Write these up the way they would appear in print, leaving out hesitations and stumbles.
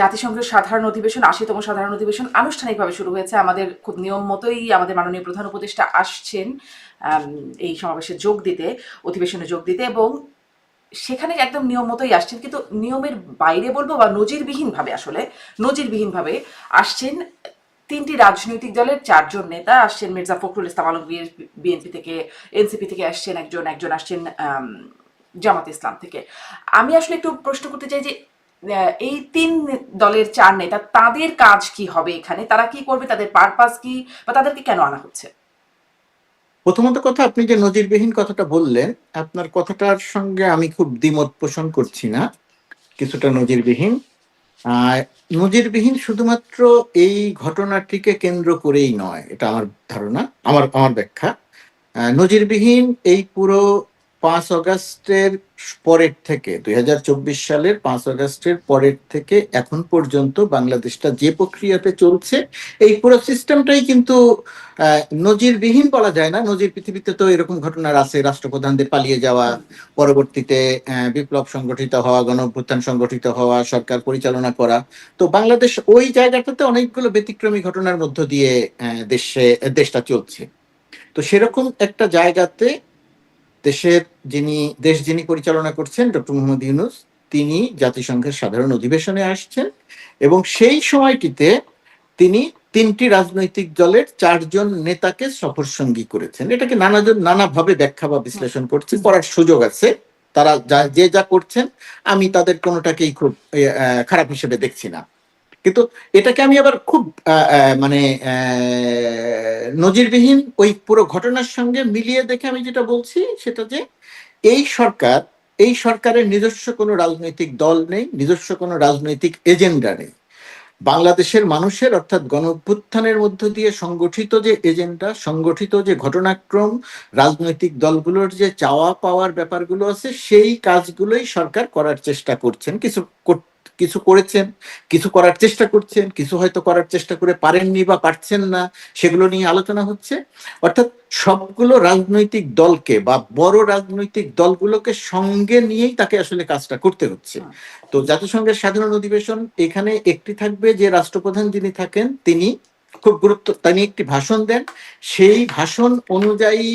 জাতিসংঘের সাধারণ অধিবেশন ৮০তম সাধারণ অধিবেশন আনুষ্ঠানিকভাবে শুরু হয়েছে। আমাদের খুব নিয়ম মতোই আমাদের মাননীয় প্রধান উপদেষ্টা আসছেন এই সমাবেশে যোগ দিতে, অধিবেশনে যোগ দিতে, এবং সেখানে একদম নিয়ম মতোই আসছেন, কিন্তু নিয়মের বাইরে বলবো বা নজিরবিহীনভাবে, আসলে নজিরবিহীনভাবে আসছেন। তিনটি রাজনৈতিক দলের ৪ জন নেতা আসছেন। মির্জা ফখরুল ইসলাম আলমগীর বিএনপি থেকে, এনসিপি থেকে আসছেন একজন, একজন আসছেন জামাত ইসলাম থেকে। আমি আসলে একটু প্রশ্ন করতে চাই যে এই ৩ দলের ৪ নেতা, তাদের কাজ কি হবে এখানে, তারা কি করবে, তাদের পারপাস কি, বা তাদেরকে কেন আনা হচ্ছে? প্রথমত কথা, আপনি যে নজিরবিহীন কথাটা বললেন, আপনার কথাটার সঙ্গে আমি খুব দ্বিমত পোষণ করছি না। কিছুটা নজিরবিহীন। নজিরবিহীন শুধুমাত্র এই ঘটনাটিকে কেন্দ্র করেই নয়, এটা আমার ধারণা, আমার ব্যাখ্যা। নজিরবিহীন এই পুরো 5 আগস্টের পরের থেকে, 2024 সালের 5 আগস্টের পরের থেকে এখন পর্যন্ত বাংলাদেশটা যে প্রক্রিয়াতে চলছে, এই পুরো সিস্টেমটাই কিন্তু নজিরবিহীন বলা যায় না। নজির পৃথিবীতে তো এরকম ঘটনার আছে, রাষ্ট্রপ্রধানদের পালিয়ে যাওয়া, পরবর্তীতে বিপ্লব সংগঠিত হওয়া, গণঅভ্যুত্থান সংগঠিত হওয়া, সরকার পরিচালনা করা। তো বাংলাদেশ ওই জায়গাটাতে অনেকগুলো ব্যতিক্রমী ঘটনার মধ্য দিয়ে দেশটা চলছে। তো সেরকম একটা জায়গাতে যিনি পরিচালনা করছেন, ডক্টর মোহাম্মদ ইউনূস, তিনি জাতিসংঘের সাধারণ অধিবেশনে আসছেন, এবং সেই সময়টিতে তিনি 3টি রাজনৈতিক দলের 4 জন নেতাকে সফর সঙ্গী করেছেন। এটাকে নানাভাবে ব্যাখ্যা বা বিশ্লেষণ করছে, করার সুযোগ আছে। তারা যে যা করছেন, আমি তাদের কোনোটাকেই খুব খারাপ হিসেবে দেখছি না। কিন্তু এটাকে আমি আবার খুব মানে নজিরবিহীন ওই পুরো ঘটনার সঙ্গে মিলিয়ে দেখে আমি যেটা বলছি সেটা যে এই সরকার এই সরকারের নিজস্ব কোনো রাজনৈতিক দল নেই, নিজস্ব কোনো রাজনৈতিক এজেন্ডা নেই। বাংলাদেশের মানুষের, অর্থাৎ গণঅভ্যুত্থানের মধ্য দিয়ে সংগঠিত যে এজেন্ডা, সংগঠিত যে ঘটনাক্রম, রাজনৈতিক দলগুলোর যে চাওয়া পাওয়ার ব্যাপারগুলো আছে, সেই কাজগুলোই সরকার করার চেষ্টা করছেন। কিছু করেছেন, কিছু করার চেষ্টা করছেন, কিছু হয়তো করার চেষ্টা করে পারেননি বা পারছেন না, সেগুলো নিয়ে আলোচনা হচ্ছে। অর্থাৎ সবগুলো রাজনৈতিক দলকে বা বড় রাজনৈতিক দলগুলোকে সঙ্গে নিয়েই তাকে আসলে কাজটা করতে হচ্ছে। তো জাতিসংঘের সাধারণ অধিবেশন, এখানে একটি থাকবে যে রাষ্ট্রপ্রধান যিনি থাকেন, তিনি তিনি একটি ভাষণ দেন। সেই ভাষণ অনুযায়ী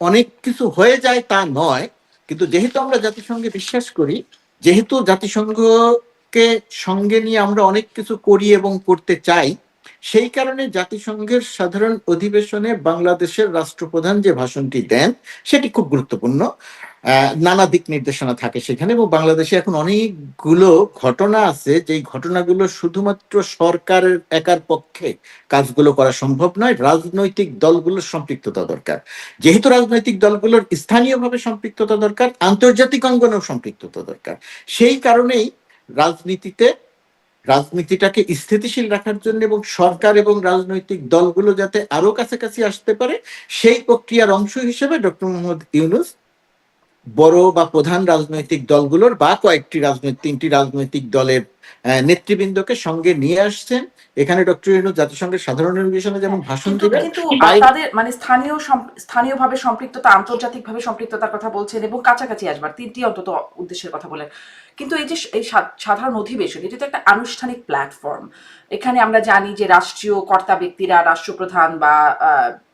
অনেক কিছু হয়ে যায় তা নয়, কিন্তু যেহেতু আমরা জাতিসংঘে বিশ্বাস করি, যেহেতু জাতিসংঘকে সঙ্গে নিয়ে আমরা অনেক কিছু করি এবং করতে চাই, সেই কারণে জাতিসংঘের সাধারণ অধিবেশনে বাংলাদেশের রাষ্ট্রপ্রধান যে ভাষণটি দেন সেটি খুব গুরুত্বপূর্ণ। নানা দিক নির্দেশনা থাকে সেখানে, এবং বাংলাদেশে এখন অনেকগুলো ঘটনা আছে, যেই ঘটনাগুলো শুধুমাত্র সরকারের একার পক্ষে কাজগুলো করা সম্ভব নয়, রাজনৈতিক দলগুলোর সম্পৃক্ততা দরকার। যেহেতু রাজনৈতিক দলগুলোর স্থানীয়ভাবে সম্পৃক্ততা দরকার, আন্তর্জাতিক অঙ্গনেও সম্পৃক্ততা দরকার। সেই কারণেই রাজনীতিটাকে স্থিতিশীল রাখার জন্য এবং সরকার এবং রাজনৈতিক দলগুলো যাতে আরো কাছাকাছি আসতে পারে, সেই প্রক্রিয়ার অংশ হিসেবে ডক্টর মোহাম্মদ ইউনূস বড় বা প্রধান রাজনৈতিক দলগুলোর বা তিনটি রাজনৈতিক দলের নেতৃবৃন্দকে সঙ্গে নিয়ে আসছেন। এখানে ডক্টর ইউনূস জাতিসংঘের সাধারণ অধিবেশনে যেমন ভাষণ দিবেন, কিন্তু তাদের মানে স্থানীয়ভাবে সম্পৃক্ততা, আন্তর্জাতিকভাবে সম্পৃক্ততার কথা বলছেন, এবং কাছাকাছি আসবার 3টি অন্তত উদ্দেশ্যের কথা বলেন। কিন্তু এই যে এই সাধারণ অধিবেশন, এটি তো একটা আনুষ্ঠানিক প্ল্যাটফর্ম। এখানে আমরা জানি যে রাষ্ট্রীয় কর্তা ব্যক্তিরা, রাষ্ট্রপ্রধান বা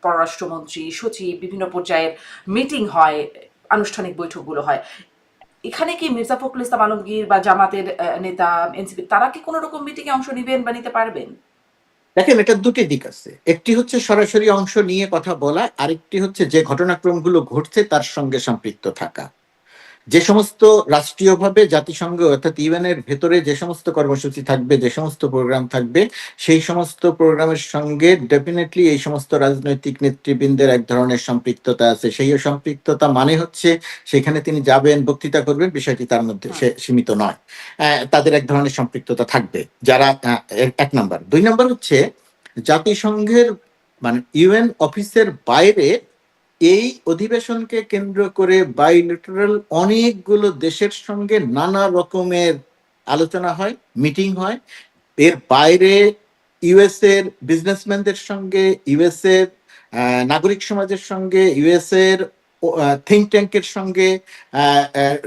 পররাষ্ট্রমন্ত্রী, সচিব, বিভিন্ন পর্যায়ের মিটিং হয়, আনুষ্ঠানিক বৈঠকগুলো হয়। এখানে কি মির্জা ফখরুল ইসলাম আলমগীর বা জামাতের নেতা, এনসিপি, তারা কি কোনো রকম মিটিং এ অংশ নিবেন বা নিতে পারবেন? দেখেন, এটা দুটি দিক আছে। একটি হচ্ছে সরাসরি অংশ নিয়ে কথা বলা, আরেকটি হচ্ছে যে ঘটনাক্রমগুলো ঘটছে তার সঙ্গে সম্পৃক্ত থাকা। যে সমস্ত রাষ্ট্রীয়ভাবে জাতিসংঘ অর্থাৎ ইউএনের ভেতরে যে সমস্ত কর্মসূচি থাকবে, যে সমস্ত প্রোগ্রাম থাকবে, সেই সমস্ত প্রোগ্রামের সঙ্গে ডেফিনেটলি এই সমস্ত রাজনৈতিক নেতৃবৃন্দের এক ধরনের সম্পৃক্ততা আছে। সেই সম্পৃক্ততা মানে হচ্ছে সেখানে তিনি যাবেন, বক্তৃতা করবেন, বিষয়টি তার মধ্যে সীমিত নয়। তাদের এক ধরনের সম্পৃক্ততা থাকবে, যারা 1 নম্বর। 2 নম্বর হচ্ছে জাতিসংঘের মানে ইউএন অফিসের বাইরে এই অধিবেশনকে কেন্দ্র করে বাইলেটারাল অনেকগুলো দেশের সঙ্গে নানা রকমের আলোচনা হয়, মিটিং হয়। এর বাইরে ইউএস এর বিজনেসম্যানদের সঙ্গে, ইউএস এর নাগরিক সমাজের সঙ্গে, ইউএস এর থিঙ্ক ট্যাঙ্কের সঙ্গে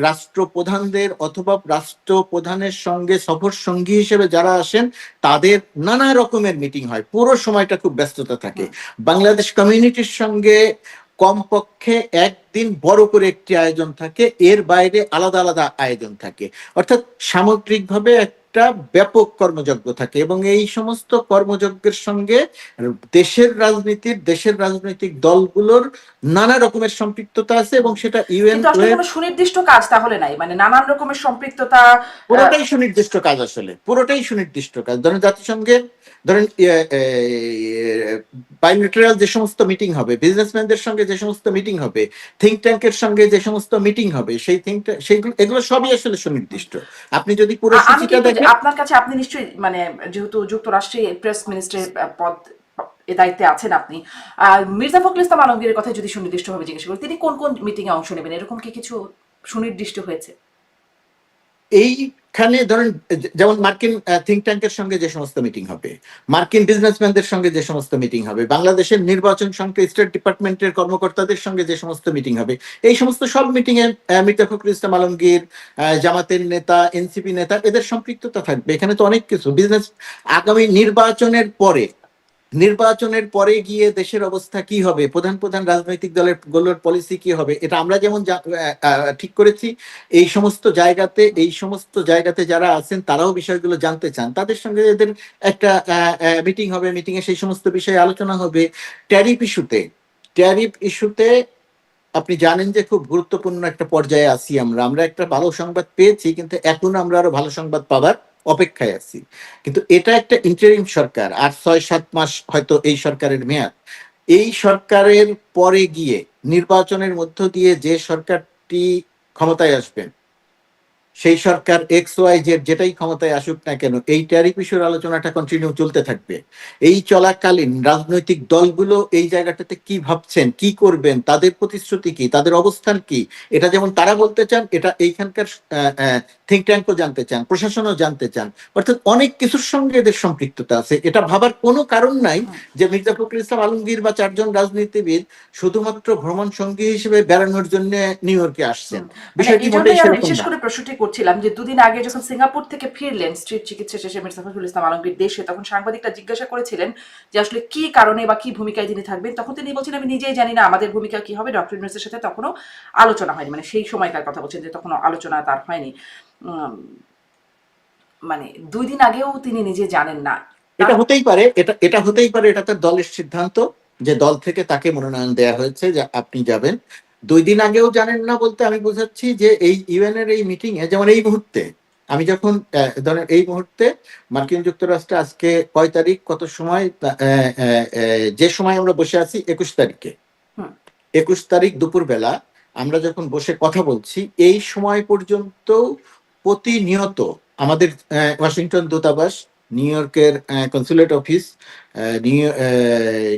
রাষ্ট্রপ্রধানদের অথবা রাষ্ট্রপ্রধানের সঙ্গে সফর সঙ্গী হিসেবে যারা আসেন তাদের নানা রকমের মিটিং হয়, পুরো সময়টা খুব ব্যস্ততা থাকে। বাংলাদেশ কমিউনিটির সঙ্গে কমপক্ষে একদিন বড় করে একটি আয়োজন থাকে, এর বাইরে আলাদা আলাদা আয়োজন থাকে, অর্থাৎ সামগ্রিকভাবে একটা ব্যাপক কর্মযজ্ঞ থাকে। এবং এই সমস্ত কর্মযজ্ঞের সঙ্গে দেশের রাজনৈতিক দলগুলোর নানা রকমের সম্পৃক্ততা আছে, এবং সেটা ইউএন কিন্তু আসলে কোনো সুনির্দিষ্ট কাজ তাহলে নাই, মানে নানান রকমের সম্পৃক্ততা। পুরোটাই সুনির্দিষ্ট কাজ, আসলে পুরোটাই সুনির্দিষ্ট কাজ। ধরেন জাতিসংঘের, ধরেন বাইলেটারাল যে সমস্ত মিটিং হবে, বিজনেসম্যানদের সঙ্গে যে সমস্ত মিটিং হবে, থিঙ্ক ট্যাঙ্কের সঙ্গে যে সমস্ত মিটিং হবে, সেইগুলো এগুলো সবই আসলে সুনির্দিষ্ট। আপনি যদি পুরো আমি সূচিটা কিন্তু দেখেন, আপনার কাছে, আপনি নিশ্চয়ই মানে যেহেতু যুক্তরাষ্ট্রে প্রেস মিনিস্টারের পদ এ দায়িত্বে আছেন আপনি, মির্জা ফখরুল ইসলাম আলমগীরের কথা যদি সুনির্দিষ্টভাবে জিজ্ঞেস করি, তিনি কোন কোন মিটিং এ অংশ নেবেন, এরকম কি কিছু সুনির্দিষ্ট হয়েছে? এইখানে ধরেন যেমন মার্কিন থিঙ্ক ট্যাঙ্কের সঙ্গে যে সমস্ত মিটিং হবে, মার্কিন বিজনেসম্যানদের সঙ্গে যে সমস্ত মিটিং হবে, বাংলাদেশের নির্বাচন সংক্রান্ত স্টেট ডিপার্টমেন্টের কর্মকর্তাদের সঙ্গে যে সমস্ত মিটিং হবে, এই সমস্ত সব মিটিং এ মির্জা ফখরুল ইসলাম আলমগীর, জামাতের নেতা, এনসিপি নেতা, এদের সম্পৃক্ততা থাকবে। এখানে তো অনেক কিছু বিজনেস, আগামী নির্বাচনের পরে গিয়ে দেশের অবস্থা কি হবে, প্রধান প্রধান রাজনৈতিক দলের গুলোর পলিসি কি হবে, এটা আমরা যেমন ঠিক করেছি, এই সমস্ত জায়গাতে যারা আছেন তারাও বিষয়গুলো জানতে চান, তাদের সঙ্গে এদের একটা মিটিং হবে, মিটিং এ সেই সমস্ত বিষয়ে আলোচনা হবে। ট্যারিফ ইস্যুতে আপনি জানেন যে খুব গুরুত্বপূর্ণ একটা পর্যায়ে আছি আমরা একটা ভালো সংবাদ পেয়েছি, কিন্তু এখন আমরা আরো ভালো সংবাদ পাবার অপেক্ষায় আছি। কিন্তু এটা একটা ইন্টারিম সরকার, আর 6-7 মাস হয়তো এই সরকারের মেয়াদ। এই সরকারের পরে গিয়ে নির্বাচনের মধ্য দিয়ে যে সরকারটি ক্ষমতায় আসবেন, সেই সরকার XYZ যেটাই ক্ষমতায় আসুক না কেন, এই ট্যারিফ ইস্যুর আলোচনাটা কন্টিনিউ চলতে থাকবে। এই চলাকালীন রাজনৈতিক দলগুলো এই জায়গাটাতে কি ভাবছেন, কি করবেন, তাদের প্রতিশ্রুতি কি, তাদের অবস্থান কি, এটা যেমন তারা বলতে চান, এটা এইখানকার থিঙ্ক ট্যাঙ্কও জানতে চান, প্রশাসনও জানতে চান। অর্থাৎ অনেক কিছুর সঙ্গে এদের সম্পৃক্ততা আছে। এটা ভাবার কোনো কারণ নাই যে মির্জা ফখরুল ইসলাম আলমগীর বা 4 জন রাজনীতিবিদ শুধুমাত্র ভ্রমণ সঙ্গী হিসেবে বেড়ানোর জন্য নিউ ইয়র্কে আসছেন। বিষয়টি এই মোটেই জন্যই আমি সেরকম বিশেষ না। করে প্রশ্নটি করছিলাম যে দুদিন আগে যখন সিঙ্গাপুর থেকে ফিরলেন স্ট্রিট চিকিৎসা শেষে মির্জা ফখরুল ইসলাম আলমগীর দেশে, তখন সাংবাদিকরা জিজ্ঞাসা করেছিলেন যে আসলে কি কারণে বা কি ভূমিকায় তিনি থাকবেন। তখন তিনি বলছেন, আমি নিজেই জানি না আমাদের ভূমিকা কি হবে, ডক্টর ইউনূসের সাথে তখনও আলোচনা হয়নি, মানে সেই সময়কার কথা বলছেন যে তখনও আলোচনা তার হয়নি। মানে 2 দিন আগেও তিনি নিজে জানেন না। এটা হতেই পারে, এটা হতেই পারে, এটা তার দলের সিদ্ধান্ত, যে দল থেকে তাকে মনোনয়ন দেয়া হয়েছে যে আপনি যাবেন। 2 দিন আগেও জানেন না বলতে আমি বোঝাচ্ছি যে এই ইউএন এর এই মিটিং এ, যেমন এই মুহূর্তে আমি যখন ধরেন এই মুহূর্তে মার্কিন যুক্তরাষ্ট্রে আজকে কয় তারিখ, কত সময়, যে সময় আমরা বসে আছি 21 তারিখে, 21 তারিখ দুপুরবেলা আমরা যখন বসে কথা বলছি, এই সময় পর্যন্ত প্রতিনিয়ত আমাদের ওয়াশিংটন দূতাবাস, নিউ ইয়র্কের কনসুলেট অফিস,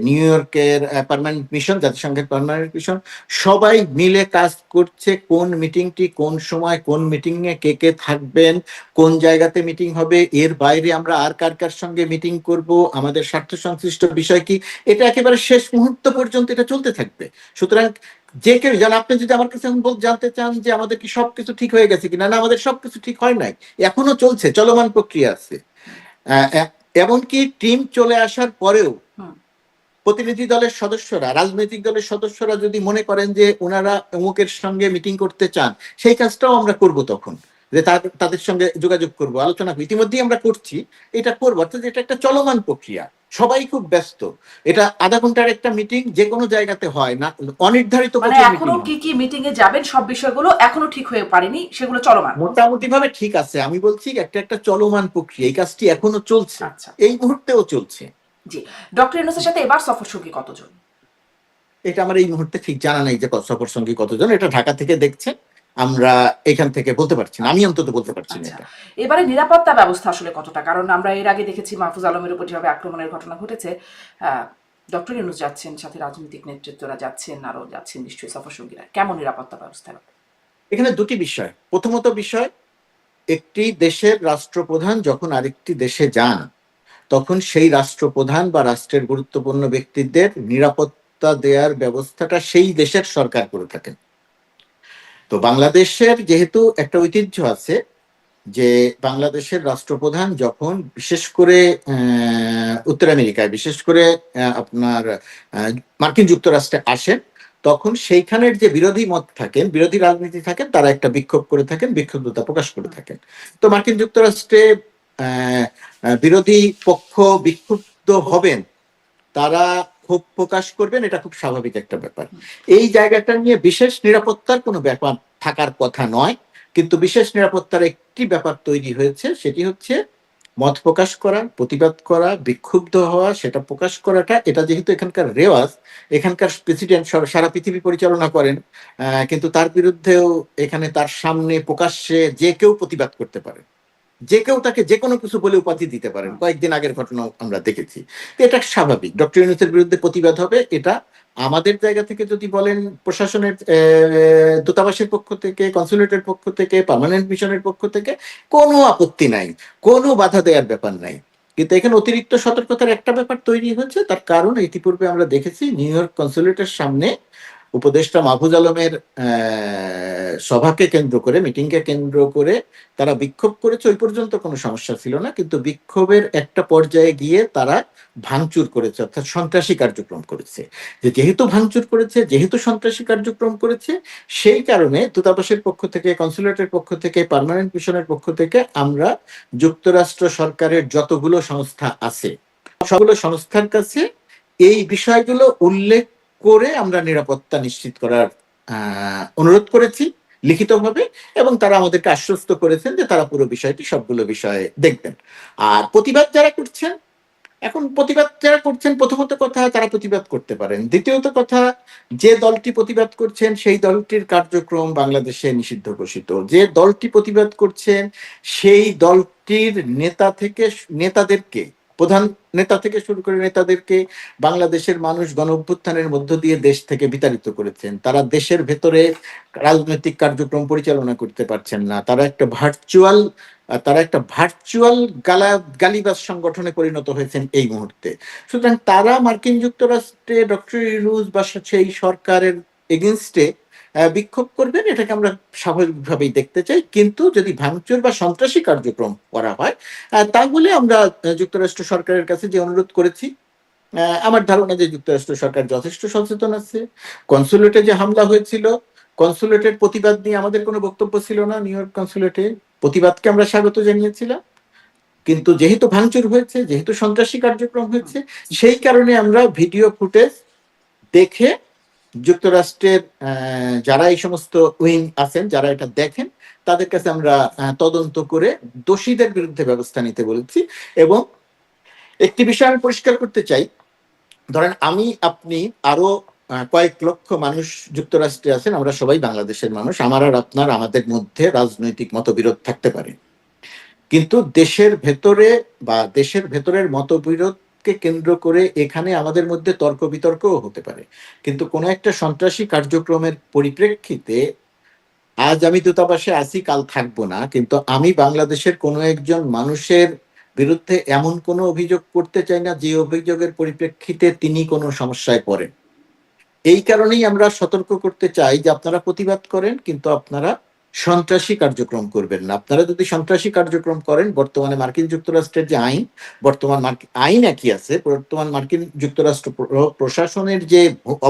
নিউ ইয়র্কের পার্মানেন্ট মিশন, জাতিসংঘের পার্মানেন্ট মিশন, সবাই মিলে কাজ করছে কোন মিটিংটি কোন সময়, কোন মিটিং এ কে কে থাকবেন, কোন জায়গাতে মিটিং হবে, এর বাইরে আমরা আর কার কার সঙ্গে মিটিং করব, আমাদের স্বার্থ সংশ্লিষ্ট বিষয় কি, এটা একেবারে শেষ মুহূর্ত পর্যন্ত এটা চলতে থাকবে। সুতরাং যে কেউ জান, আপনি যদি আমার কাছে জানতে চান যে আমাদের কি সবকিছু ঠিক হয়ে গেছে কিনা, না, আমাদের সবকিছু ঠিক হয় নাই, এখনো চলছে, চলমান প্রক্রিয়া আছে। এমনকি টিম চলে আসার পরেও প্রতিনিধি দলের সদস্যরা, রাজনৈতিক দলের সদস্যরা যদি মনে করেন যে ওনারা অমুকের সঙ্গে মিটিং করতে চান, সেই কাজটাও আমরা করব, তখন যে তাদের সঙ্গে যোগাযোগ করব, আলোচনা ইতিমধ্যেই আমরা করছি, এটা করবো। অর্থাৎ এটা একটা চলমান প্রক্রিয়া, সবাই খুব ব্যস্ত। এটা আধা ঘন্টার একটা মিটিং, যে কোনো জায়গাতে হয় না, অনির্ধারিত মানে এখনো কি কি মিটিং এ যাবেন সব বিষয়গুলো এখনো ঠিক হয়ে পারেনি, সেগুলো চলমান। মোটামুটি ভাবে ঠিক আছে, আমি বলছি একটা চলমান প্রক্রিয়া, এই কাজটি এখনো চলছে, আচ্ছা, এই মুহূর্তেও চলছে। জি। ডক্টর ইউনূসের সাথে এবার সফর সঙ্গী কতজন? এটা আমার এই মুহূর্তে ঠিক জানা নেই যে সফর সঙ্গী কতজন, এটা ঢাকা থেকে দেখছেন, আমরা এখান থেকে বলতে পারছি না, আমি অন্তত বলতে পারছি না এটা। এবারে নিরাপত্তা ব্যবস্থা আসলে কতটা, কারণ আমরা এর আগে দেখেছি মাহফুজ আলমের উপর যেভাবে আক্রমণের ঘটনা ঘটেছে, ডক্টর ইউনূস যাচ্ছেন, সাথে রাজনৈতিক নেতৃত্বরা যাচ্ছেন, আরো যাচ্ছেন নিশ্চয়ই সফর সঙ্গীরা, কেমন নিরাপত্তা ব্যবস্থা? এখানে দুটি বিষয়। প্রথমত বিষয়, একটি দেশের রাষ্ট্রপ্রধান যখন আরেকটি দেশে যান, তখন সেই রাষ্ট্রপ্রধান বা রাষ্ট্রের গুরুত্বপূর্ণ ব্যক্তিদের নিরাপত্তা নিরাপত্তা দেওয়ার ব্যবস্থাটা সেই দেশের সরকার করে থাকেন। তো বাংলাদেশের যেহেতু একটা ঐতিহ্য আছে যে বাংলাদেশের রাষ্ট্রপ্রধান যখন বিশেষ করে উত্তর আমেরিকায়, বিশেষ করে আপনার মার্কিন যুক্তরাষ্ট্রে আসেন, তখন সেইখানের যে বিরোধী মত থাকেন, বিরোধী রাজনীতি থাকেন, তারা একটা বিক্ষোভ করে থাকেন, বিক্ষুব্ধতা প্রকাশ করে থাকেন। তো মার্কিন যুক্তরাষ্ট্রে বিরোধী পক্ষ বিক্ষুব্ধ হবেন, তারা ক্ষোভ প্রকাশ করবেন, এটা খুব স্বাভাবিক একটা ব্যাপার। এই জায়গাটা নিয়ে বিশেষ নিরাপত্তার কোনো ব্যাপার থাকার কথা নয়, কিন্তু বিশেষ নিরাপত্তার একটি ব্যাপার তৈরি হয়েছে, সেটি হচ্ছে মত প্রকাশ করা, প্রতিবাদ করা, বিক্ষুব্ধ হওয়া, সেটা প্রকাশ করাটা, এটা যেহেতু এখানকার রেওয়াজ, এখানকার প্রেসিডেন্ট সারা পৃথিবী পরিচালনা করেন, কিন্তু তার বিরুদ্ধেও এখানে তার সামনে প্রকাশ্যে যে কেউ প্রতিবাদ করতে পারে, যে কেউ তাকে যে কোনো কিছু বলে উপাধি দিতে পারেন। কয়েকদিন আগের ঘটনা আমরা দেখেছি। এটা স্বাভাবিক, ডক্টর ইউনূসের বিরুদ্ধে প্রতিবাদ হবে, এটা আমাদের জায়গা থেকে যদি বলেন, প্রশাসনের দূতাবাসের পক্ষ থেকে, কনসুলেটের পক্ষ থেকে, পার্মানেন্ট মিশনের পক্ষ থেকে কোনো আপত্তি নাই, কোনো বাধা দেওয়ার ব্যাপার নাই। কিন্তু এখানে অতিরিক্ত সতর্কতার একটা ব্যাপার তৈরি হচ্ছে, তার কারণ ইতিপূর্বে আমরা দেখেছি নিউ ইয়র্ক কনসুলেটের সামনে উপদেষ্টা মাহফুজ আলমের সভাকে কেন্দ্র করে, মিটিংকে কেন্দ্র করে তারা বিক্ষোভ করেছে। ওই পর্যন্ত কোনো সমস্যা ছিল না, কিন্তু বিক্ষোভের একটা পর্যায়ে গিয়ে তারা ভাঙচুর করেছে, অর্থাৎ সন্ত্রাসী কার্যক্রম করেছে। যেহেতু ভাঙচুর করেছে, যেহেতু সন্ত্রাসী কার্যক্রম করেছে, সেই কারণে দূতাবাসের পক্ষ থেকে, কনসুলেটের পক্ষ থেকে, পার্মানেন্ট মিশনের পক্ষ থেকে আমরা যুক্তরাষ্ট্র সরকারের যতগুলো সংস্থা আছে, সবগুলো সংস্থার কাছে এই বিষয়গুলো উল্লেখ করে আমরা নিরাপত্তা নিশ্চিত করার অনুরোধ করেছি লিখিতভাবে, এবং তারা আমাদেরকে আশ্বস্ত করেছেন যে তারা পুরো বিষয়টি, সবগুলো বিষয়ে দেখবেন। আর প্রতিবাদ যারা করছেন, এখন প্রতিবাদ যারা করছেন, প্রথমত কথা তারা প্রতিবাদ করতে পারেন। দ্বিতীয়ত কথা, যে দলটি প্রতিবাদ করছেন সেই দলটির কার্যক্রম বাংলাদেশে নিষিদ্ধ ঘোষিত। যে দলটি প্রতিবাদ করছেন সেই দলটির নেতাদেরকে, প্রধান নেতা থেকে শুরু করে নেতাদেরকে বাংলাদেশের মানুষ গণ অভ্যুত্থানের মধ্য দিয়ে দেশ থেকে বিতাড়িত করেছেন। তারা দেশের ভেতরে রাজনৈতিক কার্যক্রম পরিচালনা করতে পারছেন না। তারা একটা ভার্চুয়াল গালিবাজ সংগঠনে পরিণত হয়েছেন এই মুহূর্তে। সুতরাং তারা মার্কিন যুক্তরাষ্ট্রে ডক্টর ইউনূস বা সেই সরকারের এগেনস্টে বিক্ষোভ করবেন, এটাকে আমরা স্বাভাবিকভাবেই দেখতে চাই। কিন্তু যদি ভাঙচুর বা সন্ত্রাসী কার্যক্রম করা হয়, তাহলে আমরা যুক্তরাষ্ট্র সরকারের কাছে যে অনুরোধ করেছি, আমার ধারণা যে যুক্তরাষ্ট্র সরকার যথেষ্ট সচেতন আছে। কনসুলেটে যে হামলা হয়েছিল, কনসুলেটের প্রতিবাদ নিয়ে আমাদের কোনো বক্তব্য ছিল না। নিউ ইয়র্ক কনসুলেটে প্রতিবাদকে আমরা স্বাগত জানিয়েছিলাম, কিন্তু যেহেতু ভাঙচুর হয়েছে, যেহেতু সন্ত্রাসী কার্যক্রম হয়েছে, সেই কারণে আমরা ভিডিও ফুটেজ দেখে যুক্তরাষ্ট্রের যারা এই সমস্ত উইং আছেন, যারা এটা দেখেন, তাদের কাছে আমরা তদন্ত করে দোষীদের বিরুদ্ধে ব্যবস্থা নিতে বলেছি। এবং একটি বিষয় আমি পরিষ্কার করতে চাই, ধরেন আমি, আপনি, আরো কয়েক লক্ষ মানুষ যুক্তরাষ্ট্রে আছেন, আমরা সবাই বাংলাদেশের মানুষ। আমার আর আপনার, আমাদের মধ্যে রাজনৈতিক মতবিরোধ থাকতে পারে, কিন্তু দেশের ভেতরের মতবিরোধকে কেন্দ্র করে এখানে আমাদের মধ্যে তর্ক বিতর্কও হতে পারে। কিন্তু কোনো একটা সন্ত্রাসী কার্যক্রমের পরিপ্রেক্ষিতে আজ আমি দূতাবাসে আছি, কাল থাকবো না, কিন্তু আমি বাংলাদেশের কোনো একজন মানুষের বিরুদ্ধে এমন কোনো অভিযোগ করতে চাই না যে অভিযোগের পরিপ্রেক্ষিতে তিনি কোনো সমস্যায় পড়েন। এই কারণেই আমরা সতর্ক করতে চাই যে আপনারা প্রতিবাদ করেন, কিন্তু আপনারা সন্ত্রাসী কার্যক্রম করবেন না। আপনারা যদি সন্ত্রাসী কার্যক্রম করেন, বর্তমানে মার্কিন যুক্তরাষ্ট্রের যে আইন একই আছে, বর্তমান মার্কিন যুক্তরাষ্ট্র প্রশাসনের যে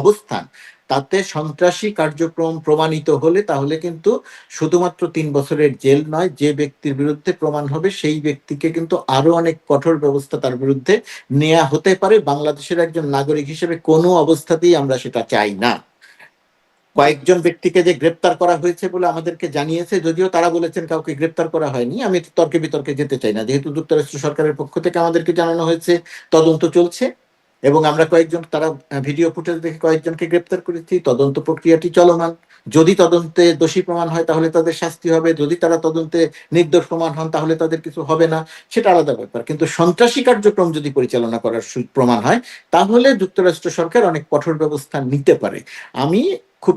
অবস্থান, তাতে সন্ত্রাসী কার্যক্রম প্রমাণিত হলে তাহলে কিন্তু শুধুমাত্র 3 বছরের জেল নয়, যে ব্যক্তির বিরুদ্ধে প্রমাণ হবে সেই ব্যক্তিকে কিন্তু আরো অনেক কঠোর ব্যবস্থা তার বিরুদ্ধে নেওয়া হতে পারে। বাংলাদেশের একজন নাগরিক হিসেবে কোনো অবস্থাতেই আমরা সেটা চাই না। কয়েকজন ব্যক্তিকে যে গ্রেপ্তার করা হয়েছে বলে আমাদেরকে জানিয়েছে, যদিও তারা বলেছেন কাউকে গ্রেপ্তার করা হয়নি। আমি তর্কে বিতর্কে যেতে চাই না, যেহেতু যুক্তরাষ্ট্র সরকারের পক্ষ থেকে আমাদেরকে জানানো হয়েছে তদন্ত চলছে, এবং আমরা তারা ভিডিও ফুটেজ দেখে কয়েকজনকে গ্রেপ্তার করেছি। তদন্ত প্রক্রিয়াটি চলমান। যদি তদন্তে দোষী প্রমাণ হয় তাহলে তাদের শাস্তি হবে, যদি তারা তদন্তে নির্দোষ প্রমাণ হন তাহলে তাদের কিছু হবে না, সেটা আলাদা ব্যাপার। কিন্তু সন্ত্রাসী কার্যক্রম যদি পরিচালনা করার প্রমাণ হয়, তাহলে যুক্তরাষ্ট্র সরকার অনেক কঠোর ব্যবস্থা নিতে পারে। আমি খুব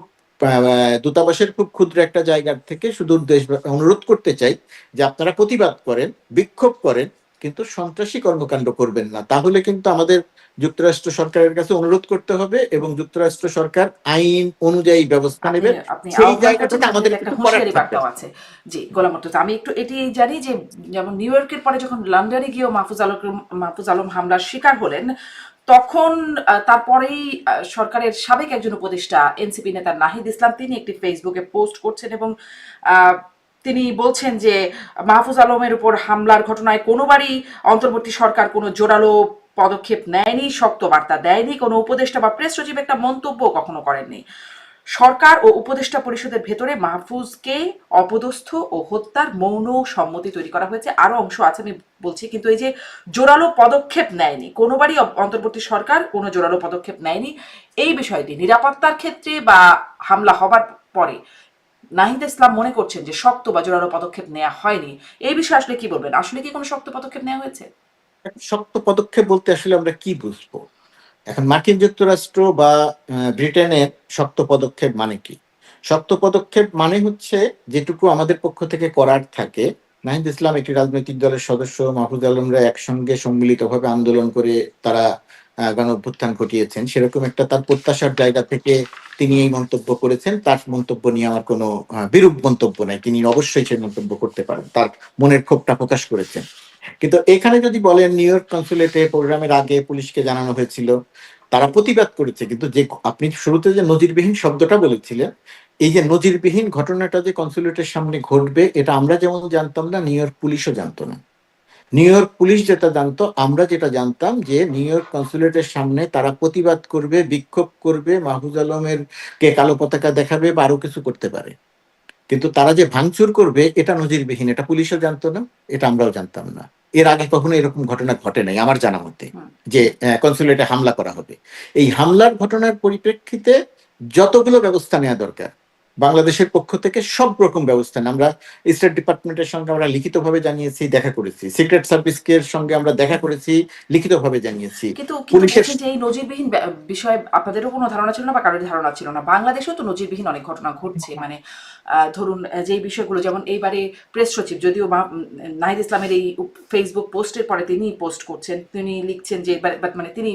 দূতাবাসের খুব ক্ষুদ্র একটা জায়গার থেকে সুদূর দেশ অনুরোধ করতে চাই যে আপনারা প্রতিবাদ করেন, বিক্ষোভ করেন, কিন্তু সন্ত্রাসী কর্মকাণ্ড করবেন না। তাহলে কিন্তু আমাদের যুক্তরাষ্ট্র সরকারের কাছে অনুরোধ করতে হবে এবং যুক্তরাষ্ট্র সরকার আইন অনুযায়ী ব্যবস্থা আপনি নেবেন। আপনি সেই আহ্বান জায়গা করছেন, থেকে সাথে আমাদের সাথে একটা কিছু করার হুঁশিয়ারি থাকবে বার্তাও না। আছে। জি, গোলাম মুর্তজা, আমি একটু এটি জানি যে যেমন নিউ ইয়র্কের পরে যখন লন্ডনে গিয়েও মাহফুজ আলম হামলার শিকার হলেন, তখন তারপরেই সরকারের সাবেক একজন উপদেষ্টা এনসিপি নেতা নাহিদ ইসলাম তিনি একটি ফেসবুকে পোস্ট করছেন এবং আহ, তিনি বলছেন যে মাহফুজ আলমের উপর হামলার ঘটনায় কোনোবারই অন্তর্বর্তী সরকার কোনো জোরালো পদক্ষেপ নেয়নি, শক্ত বার্তা দেয়নি, কোনো উপদেষ্টা বা প্রেস সচিব একটা মন্তব্য কখনো করেননি। সরকার ও উপদেষ্টা পরিষদের ভেতরে মাহফুজকে অপদস্থ ও হত্যার মৌন সম্মতি তৈরি করা হয়েছে। আরো অংশ আছে আমি বলছি, কিন্তু এই যে জোরালো পদক্ষেপ নেয়নি, কোনোবারই অন্তর্বর্তী সরকার কোনো জোরালো পদক্ষেপ নেয়নি, এই বিষয়টি নিরাপত্তার ক্ষেত্রে বা হামলা হবার পরে নাহিদ ইসলাম মনে করছেন যে শক্ত বা জোরালো পদক্ষেপ নেওয়া হয়নি। এই বিষয়ে আসলে কি বলবেন? আসলে কি কোনো শক্ত পদক্ষেপ নেওয়া হয়েছে? শক্ত পদক্ষেপ বলতে আসলে আমরা কি বুঝবো? এখন মার্কিন যুক্তরাষ্ট্র বা ব্রিটেনের শক্ত পদক্ষেপ মানে কি? শক্ত পদক্ষেপ মানে হচ্ছে যেটুকু আমাদের পক্ষ থেকে করার থাকে। নাহিদ ইসলাম একটি রাজনৈতিক দলের সদস্য, মাহফুজ আলমরা একসঙ্গে সম্মিলিতভাবে আন্দোলন করে তারা গণ অভ্যুত্থান ঘটিয়েছেন, সেরকম একটা তার প্রত্যাশার জায়গা থেকে তিনি এই মন্তব্য করেছেন। তার মন্তব্য নিয়ে আমার কোনো বিরূপ মন্তব্য নাই, তিনি অবশ্যই সেই মন্তব্য করতে পারেন, তার মনের ক্ষোভটা প্রকাশ করেছেন। কিন্তু এখানে যদি বলেন নিউ ইয়র্ক কনসুলেটে প্রোগ্রামের আগে পুলিশকে জানানো হয়েছিল, তারা প্রতিবাদ করেছে, কিন্তু যে আপনি শুরুতে যে নজিরবিহীন শব্দটা বলেছিলেন, এই যে নজিরবিহীন ঘটনাটা যে কনসুলেটের সামনে ঘটবে এটা আমরা যেমন জানতাম না, নিউ ইয়র্ক পুলিশও জানতো না। নিউ ইয়র্ক পুলিশ যেটা জানতো, আমরা যেটা জানতাম যে নিউ ইয়র্ক কনসুলেটের সামনে তারা প্রতিবাদ করবে, বিক্ষোভ করবে, মাহফুজ আলমের কে কালো পতাকা দেখাবে বা আরো কিছু করতে পারে। কিন্তু তারা যে ভাঙচুর করবে এটা নজিরবিহীন, এটা পুলিশও জানতো না, এটা আমরাও জানতাম না। এর আগে কখনো এরকম ঘটনা ঘটে নাই আমার জানা মতে, হুম। যে কনসুলেটে হামলা করা হবে। এই হামলার ঘটনার পরিপ্রেক্ষিতে যতগুলো ব্যবস্থা নেওয়া দরকার বাংলাদেশের পক্ষ থেকে সব রকম ব্যবস্থা নেয়। আমরা স্টেট ডিপার্টমেন্টের সঙ্গে আমরা লিখিতভাবে জানিয়েছি, দেখা করেছি, সিক্রেট সার্ভিসের সঙ্গে আমরা দেখা করেছি, লিখিতভাবে জানিয়েছি। কিন্তু কিন্তু পুলিশের বলছেন যে এই নজিরবিহীন বিষয়ে আপনাদেরও কোনো ধারণা ছিল না বা কারোর ধারণা ছিল না। বাংলাদেশেও তো নজিরবিহীন অনেক ঘটনা ঘটছে, মানে ধরুন যেই বিষয়গুলো, যেমন এইবারে প্রেস সচিব, যদিও নাহিদ ইসলামের এই ফেসবুক পোস্টের পরে তিনি পোস্ট করছেন, তিনি লিখছেন যে মানে তিনি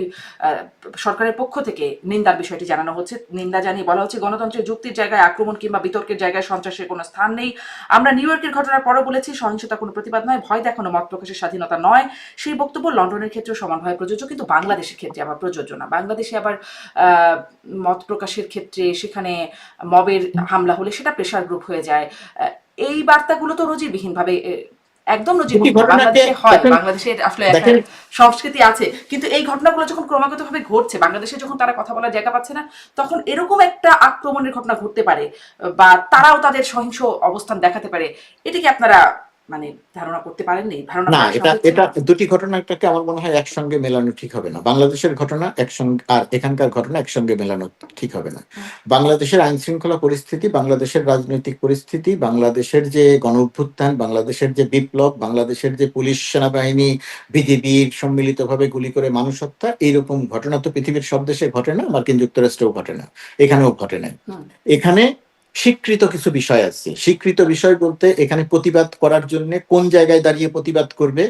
সরকারের পক্ষ থেকে নিন্দার বিষয়টি জানানো হচ্ছে, নিন্দা জানিয়ে বলা হচ্ছে গণতন্ত্রের যুক্তির জায়গায় আক্রমণ কিংবা বিতর্কের জায়গায় সন্ত্রাসের কোনো স্থান নেই। আমরা নিউ ইয়র্কের ঘটনার পরও বলেছি সহিংসতা কোনো প্রতিবাদ নয়, ভয় দেখানো মত প্রকাশের স্বাধীনতা নয়। সেই বক্তব্য লন্ডনের ক্ষেত্রেও সমানভাবে প্রযোজ্য, কিন্তু বাংলাদেশের ক্ষেত্রে আবার প্রযোজ্য না। বাংলাদেশে আবার মত প্রকাশের ক্ষেত্রে সেখানে মবের হামলা হলে সেটা প্রেশার গ্রুপ হয়ে যায়। এই বার্তাগুলো তো নজিরবিহীন ভাবে, একদম দুটি নজিরবিহীন না। ঘটনাকে বাংলাদেশে হয়, দেখেন, বাংলাদেশের আসলে একটা দেখেন সংস্কৃতি আছে, কিন্তু এই ঘটনাগুলো যখন ক্রমাগতভাবে ঘটছে, বাংলাদেশে যখন তারা কথা বলার জায়গা পাচ্ছে না, তখন এরকম একটা আক্রমণের ঘটনা ঘটতে পারে বা তারাও তাদের সহিংস অবস্থান দেখাতে পারে। এটাকে আপনারা মানে ধারণা করতে পারেননি? ধারণা না, করা এটা স্বাভাবিক ছিল এটা না? দুটি ঘটনাটাকে আমার মনে হয় একসঙ্গে মেলানো ঠিক হবে না। বাংলাদেশের ঘটনা একসঙ্গে আর এখানকার ঘটনা একসঙ্গে মেলানো ঠিক হবে না। বাংলাদেশের আইন শৃঙ্খলা পরিস্থিতি, বাংলাদেশের রাজনৈতিক পরিস্থিতি, বাংলাদেশের যে গণ অভ্যুত্থান, বাংলাদেশের যে বিপ্লব, বাংলাদেশের যে পুলিশ, সেনাবাহিনী, বিজিবির সম্মিলিতভাবে গুলি করে মানুষ হত্যা, এইরকম ঘটনা তো পৃথিবীর সব দেশে ঘটে না, মার্কিন যুক্তরাষ্ট্রেও ঘটে না, এখানেও ঘটে না। হুম। এখানে স্বীকৃত কিছু বিষয় আছে। স্বীকৃত বিষয় বলতে এখানে প্রতিবাদ করার জন্য কোন জায়গায় দাঁড়িয়ে প্রতিবাদ করবে,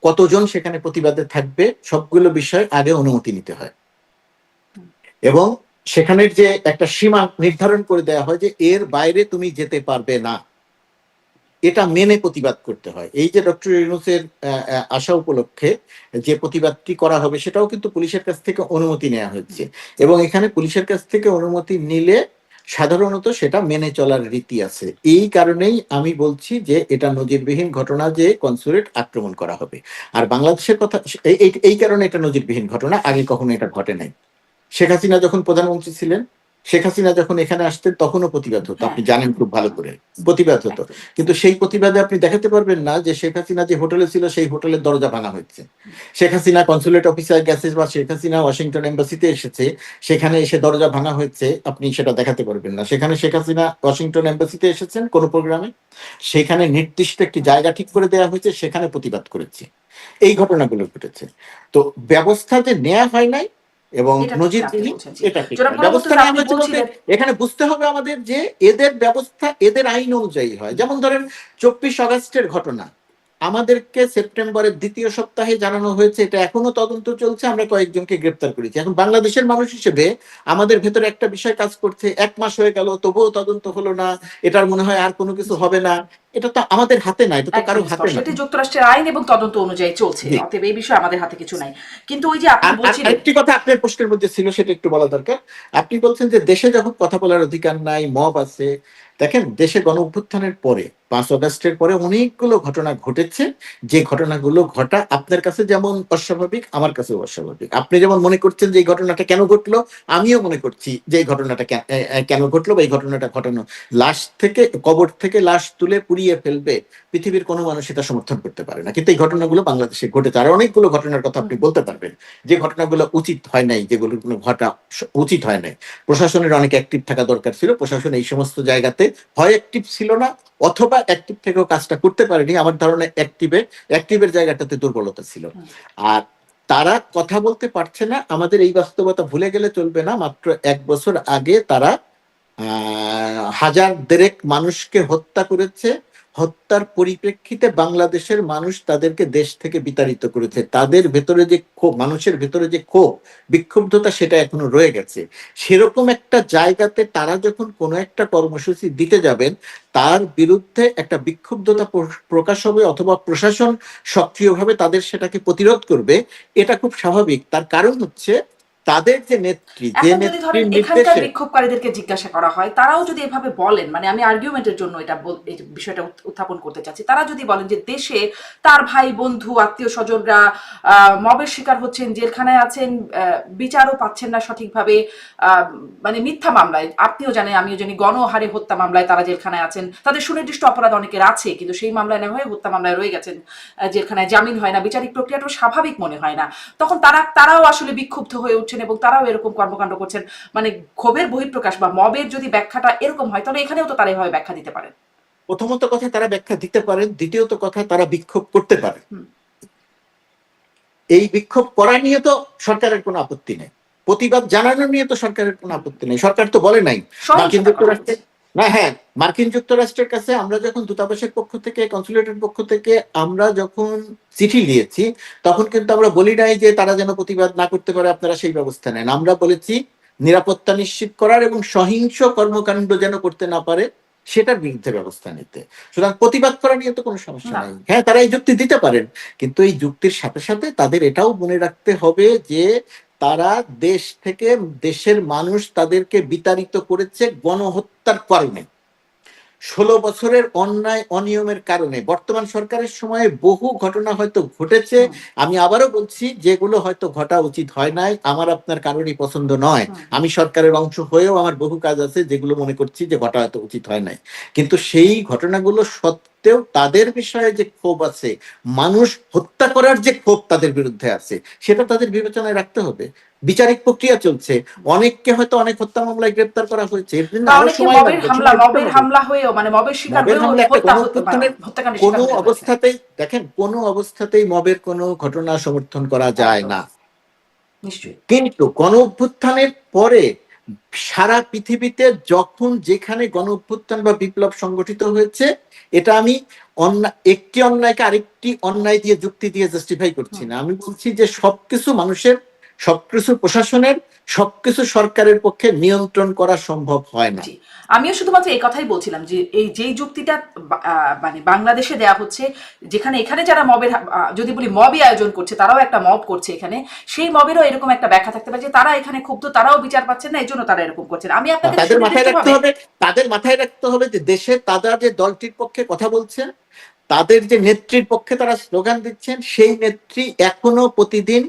কতজন সেখানে প্রতিবাদে থাকবে, সবগুলো বিষয় আগে অনুমতি নিতে হয় এবং সেখানের যে একটা সীমা নির্ধারণ করে দেওয়া হয় যে এর বাইরে তুমি যেতে পারবে না, এটা মেনে প্রতিবাদ করতে হয়। এই যে ডক্টর ইউনূসের আশা উপলক্ষে যে প্রতিবাদটি করা হবে সেটাও কিন্তু পুলিশের কাছ থেকে অনুমতি নেওয়া হচ্ছে এবং এখানে পুলিশের কাছ থেকে অনুমতি নিলে সাধারণত সেটা মেনে চলার রীতি আছে। এই কারণেই আমি বলছি যে এটা নজিরবিহীন ঘটনা যে কনসুলেট আক্রমণ করা হবে। আর বাংলাদেশের কথা, এই কারণে এটা নজিরবিহীন ঘটনা, আগে কখনো এটা ঘটে নাই। শেখ হাসিনা যখন প্রধানমন্ত্রী ছিলেন, শেখ হাসিনা যখন এখানে আসতেন তখনও প্রতিবাদ হতো, হ্যাঁ, আপনি জানেন খুব ভালো করে, প্রতিবাদ হতো। একদম। কিন্তু সেই প্রতিবাদে আপনি দেখাতে পারবেন না যে শেখ হাসিনা যে হোটেলে ছিল সেই হোটেলের দরজা ভাঙা হয়েছে, শেখ হাসিনা কনসুলেট অফিসার গেছে বা শেখ হাসিনা ওয়াশিংটন এম্বাসিতে এসেছে, সেখানে এসে দরজা ভাঙা হয়েছে, আপনি সেটা দেখাতে পারবেন না। সেখানে শেখ হাসিনা ওয়াশিংটন এম্বাসিতে এসেছেন কোনো প্রোগ্রামে, সেখানে নির্দিষ্ট একটি জায়গা ঠিক করে দেওয়া হয়েছে, সেখানে প্রতিবাদ করেছে। এই ঘটনাগুলো ঘটেছে। তো ব্যবস্থা যে নেওয়া হয় নাই এবং এটা ঠিক না, আপনি নজিরবিহীন, বলছেন। জি, এটা ঠিক জনাব নয়। গোলাম ব্যবস্থা মুর্তজা, নেওয়া আপনি হয়েছে বলতে বলছিলেন। এখানে বুঝতে হবে আমাদের যে এদের ব্যবস্থা এদের আইন অনুযায়ী হয়। যেমন ধরেন 24 আগস্টের ঘটনা, আমাদেরকে সেপ্টেম্বরের দ্বিতীয় সপ্তাহে জানানো হয়েছে এটা এখনো তদন্ত চলছে, আমরা কয়েকজনকে গ্রেপ্তার করেছি। এখন বাংলাদেশের মানুষ হিসেবে আমাদের ভেতরে একটা বিষয় কাজ করছে, 1 মাস হয়ে গেল তবুও তদন্ত হলো না, এটার মনে হয় আর কোনো কিছু হবে না। এটা তো আমাদের হাতে না, এটা তো কারো একদম হাতে স্পষ্ট, না। এটি যুক্তরাষ্ট্রের আইন এবং তদন্ত অনুযায়ী চলছে, জি। অতএব এই বিষয়ে আমাদের হাতে কিছু নাই। কিন্তু ওই যে আপনি আর আর বলছিলেন, আরেকটি কথা আপনার প্রশ্নের মধ্যে ছিল, সেটা একটু বলা দরকার। আপনি বলছেন যে দেশে যখন কথা বলার অধিকার নাই, মব আছে। দেখেন, দেশে গণ অভ্যুত্থানের পরে 5 আগস্টের পরে অনেকগুলো ঘটনা ঘটেছে, যে ঘটনাগুলো ঘটা আপনার কাছে যেমন অস্বাভাবিক, আমার কাছেও অস্বাভাবিক। আপনি যেমন মনে করছেন যে এই ঘটনাটা কেন ঘটলো, আমিও মনে করছি যে এই ঘটনাটা কেন ঘটলো বা এই ঘটনাটা ঘটানো। লাশ থেকে, কবর থেকে লাশ তুলে পুড়িয়ে ফেলবে, পৃথিবীর কোনো মানুষ এটা সমর্থন করতে পারে না। কিন্তু এই ঘটনাগুলো বাংলাদেশে ঘটেছে। আর অনেকগুলো ঘটনার কথা আপনি বলতে পারবেন যে ঘটনাগুলো উচিত হয় নাই, যেগুলো কোনো ঘটা উচিত হয় নাই। প্রশাসনের অনেক অ্যাক্টিভ থাকা দরকার ছিল, প্রশাসন এই সমস্ত জায়গাতে হয় অ্যাক্টিভ ছিল না, অথবা অ্যাক্টিভ থেকেও কাজটা করতে পারেনি। আমার ধারণা অ্যাক্টিভের জায়গাটাতে দুর্বলতা ছিল। আর তারা কথা বলতে পারছে না, আমাদের এই বাস্তবতা ভুলে গেলে চলবে না। মাত্র 1 বছর আগে তারা হাজার দেড়েক মানুষকে হত্যা করেছে। হত্যার পরিপ্রেক্ষিতে বাংলাদেশের মানুষ তাদেরকে দেশ থেকে বিতাড়িত করেছে। তাদের ভেতরে যে ক্ষোভ, মানুষের ভেতরে যে ক্ষোভ, বিক্ষুব্ধতা, সেটা এখনো রয়ে গেছে। সেরকম একটা জায়গাতে তারা যখন কোনো একটা কর্মসূচি দিতে যাবেন, তার বিরুদ্ধে একটা বিক্ষুব্ধতা প্রকাশ হবে, অথবা প্রশাসন সক্রিয়ভাবে তাদের সেটাকে প্রতিরোধ করবে। এটা খুব স্বাভাবিক। তার কারণ হচ্ছে তাদের যে নেত্রী, যে এখন যদি ধরেন নেত্রীর এখানকার নির্দেশে। বিক্ষোভকারীদেরকে জিজ্ঞাসা করা হয়, তারাও যদি এভাবে বলেন, মানে আমি আর্গুমেন্টের জন্য এই বিষয়টা উত্থাপন করতে চাচ্ছি, তারা যদি বলেন যে দেশে তার ভাই বন্ধু আত্মীয় স্বজনরা মবের শিকার হচ্ছেন, জেলখানায় আছেন, বিচারও পাচ্ছেন না সঠিকভাবে, মানে মিথ্যা মামলায়, আপনিও জানেন আমিও জানি, গণহারে হত্যা মামলায় তারা জেলখানায় আছেন, তাদের সুনির্দিষ্ট অপরাধ অনেকের আছে, কিন্তু সেই মামলায় না হয়ে হত্যা মামলায় রয়ে গেছেন জেলখানায়, জামিন হয় না, বিচারিক প্রক্রিয়াটা স্বাভাবিক মনে হয় না। তখন তারাও আসলে বিক্ষুব্ধ হয়ে উঠছেন এবং তারাও এরকম কর্মকাণ্ড করছেন। মানে ক্ষোভের বহিঃপ্রকাশ বা মবের যদি ব্যাখ্যাটা এরকম হয়, তাহলে এখানেও তো তারা এভাবে ব্যাখ্যা দিতে পারেন। প্রথমত কথা, তারা ব্যাখ্যা দিতে পারেন। দ্বিতীয়ত কথা, তারা বিক্ষোভ করতে পারে। এই বিক্ষোভ করা নিয়ে তো সরকারের কোনো আপত্তি নেই, প্রতিবাদ জানানো নিয়ে তো সরকারের কোনো আপত্তি নেই। সরকার তো বলে নাই মার্কিন যুক্তরাষ্ট্রের, না, হ্যাঁ, মার্কিন যুক্তরাষ্ট্রের কাছে আমরা যখন দূতাবাসের পক্ষ থেকে, কনসুলেটের পক্ষ থেকে আমরা যখন চিঠি দিয়েছি, তখন কিন্তু আমরা বলি নাই যে তারা যেন প্রতিবাদ না করতে পারে, আপনারা সেই ব্যবস্থা নেন। আমরা বলেছি নিরাপত্তা নিশ্চিত করার এবং সহিংস কর্মকাণ্ড যেন করতে না পারে, সেটার বিরুদ্ধে ব্যবস্থা নিতে। সুতরাং প্রতিবাদ করা নিয়ে তো কোনো সমস্যা না, নাই। হ্যাঁ, তারা এই যুক্তি দিতে পারেন, কিন্তু এই যুক্তির সাথে সাথে তাদের এটাও মনে রাখতে হবে যে তারা দেশ থেকে, দেশের মানুষ তাদেরকে বিতাড়িত করেছে গণহত্যার কারণে, 16 বছরের অন্যায় অনিয়মের কারণে। বর্তমান সরকারের সময়ে বহু ঘটনা হয়তো ঘটেছে, আমি আবারও বলছি, যেগুলো হয়তো ঘটা উচিত হয় নাই, আমার আপনার কারণই পছন্দ নয়। আমি সরকারের অংশ হয়েও আমার বহু কাজ আছে যেগুলো মনে করছি যে ঘটা হয়তো উচিত হয় নাই। কিন্তু সেই ঘটনাগুলো সত্ত্বেও তাদের বিষয়ে যে ক্ষোভ আছে, মানুষ হত্যা করার যে ক্ষোভ তাদের বিরুদ্ধে আছে, সেটা তাদের বিবেচনায় রাখতে হবে। বিচারিক প্রক্রিয়া চলছে, অনেককে হয়তো অনেক হত্যা মামলায় গ্রেপ্তার করা হয়েছে, এর জন্য আরো সময় লাগবে, মবের হামলা হয়েও, মানে মবের শিকার মবের হয়েও হামলা একটা হত্যা গণঅভ্যুত্থানের হত্যাকাণ্ডের শিকার কোনো হতে হয়েছে। অবস্থাতেই, দেখেন, কোনো অবস্থাতেই মবের কোনো ঘটনা সমর্থন করা যায় একদম, না। নিশ্চয়ই। কিন্তু গণ অভ্যুত্থানের পরে সারা পৃথিবীতে যখন যেখানে গণ অভ্যুত্থান বা বিপ্লব সংগঠিত হয়েছে, এটা আমি একটি অন্যায়কে আরেকটি অন্যায় দিয়ে, যুক্তি দিয়ে জাস্টিফাই করছি না। আমি বলছি যে সবকিছু মানুষের, সবকিছু প্রশাসনের, সবকিছু সরকারের পক্ষে নিয়ন্ত্রণ করা সম্ভব হয় না। জি, আমিও শুধুমাত্র এই কথাই বলছিলাম যে এই যেই যুক্তিটা মানে বাংলাদেশে দেয়া হচ্ছে, যেখানে এখানে যারা মবের যদি বলি মবই আয়োজন করছে, তারাও একটা মব করছে এখানে, সেই মবেরও এরকম একটা ব্যাখ্যা থাকতে পারে যে তারা এখানে ক্ষুব্ধ, তারাও বিচার পাচ্ছেন না, এই জন্য তারা এরকম করছেন। আমি আপনাকে তাদের মাথায় রাখতে হবে, তাদের মাথায় রাখতে হবে যে দেশে তারা যে দলটির পক্ষে কথা বলছেন, তাদের যে নেত্রীর পক্ষে তারা স্লোগান দিচ্ছেন, সেই নেত্রী এখনো প্রতিদিন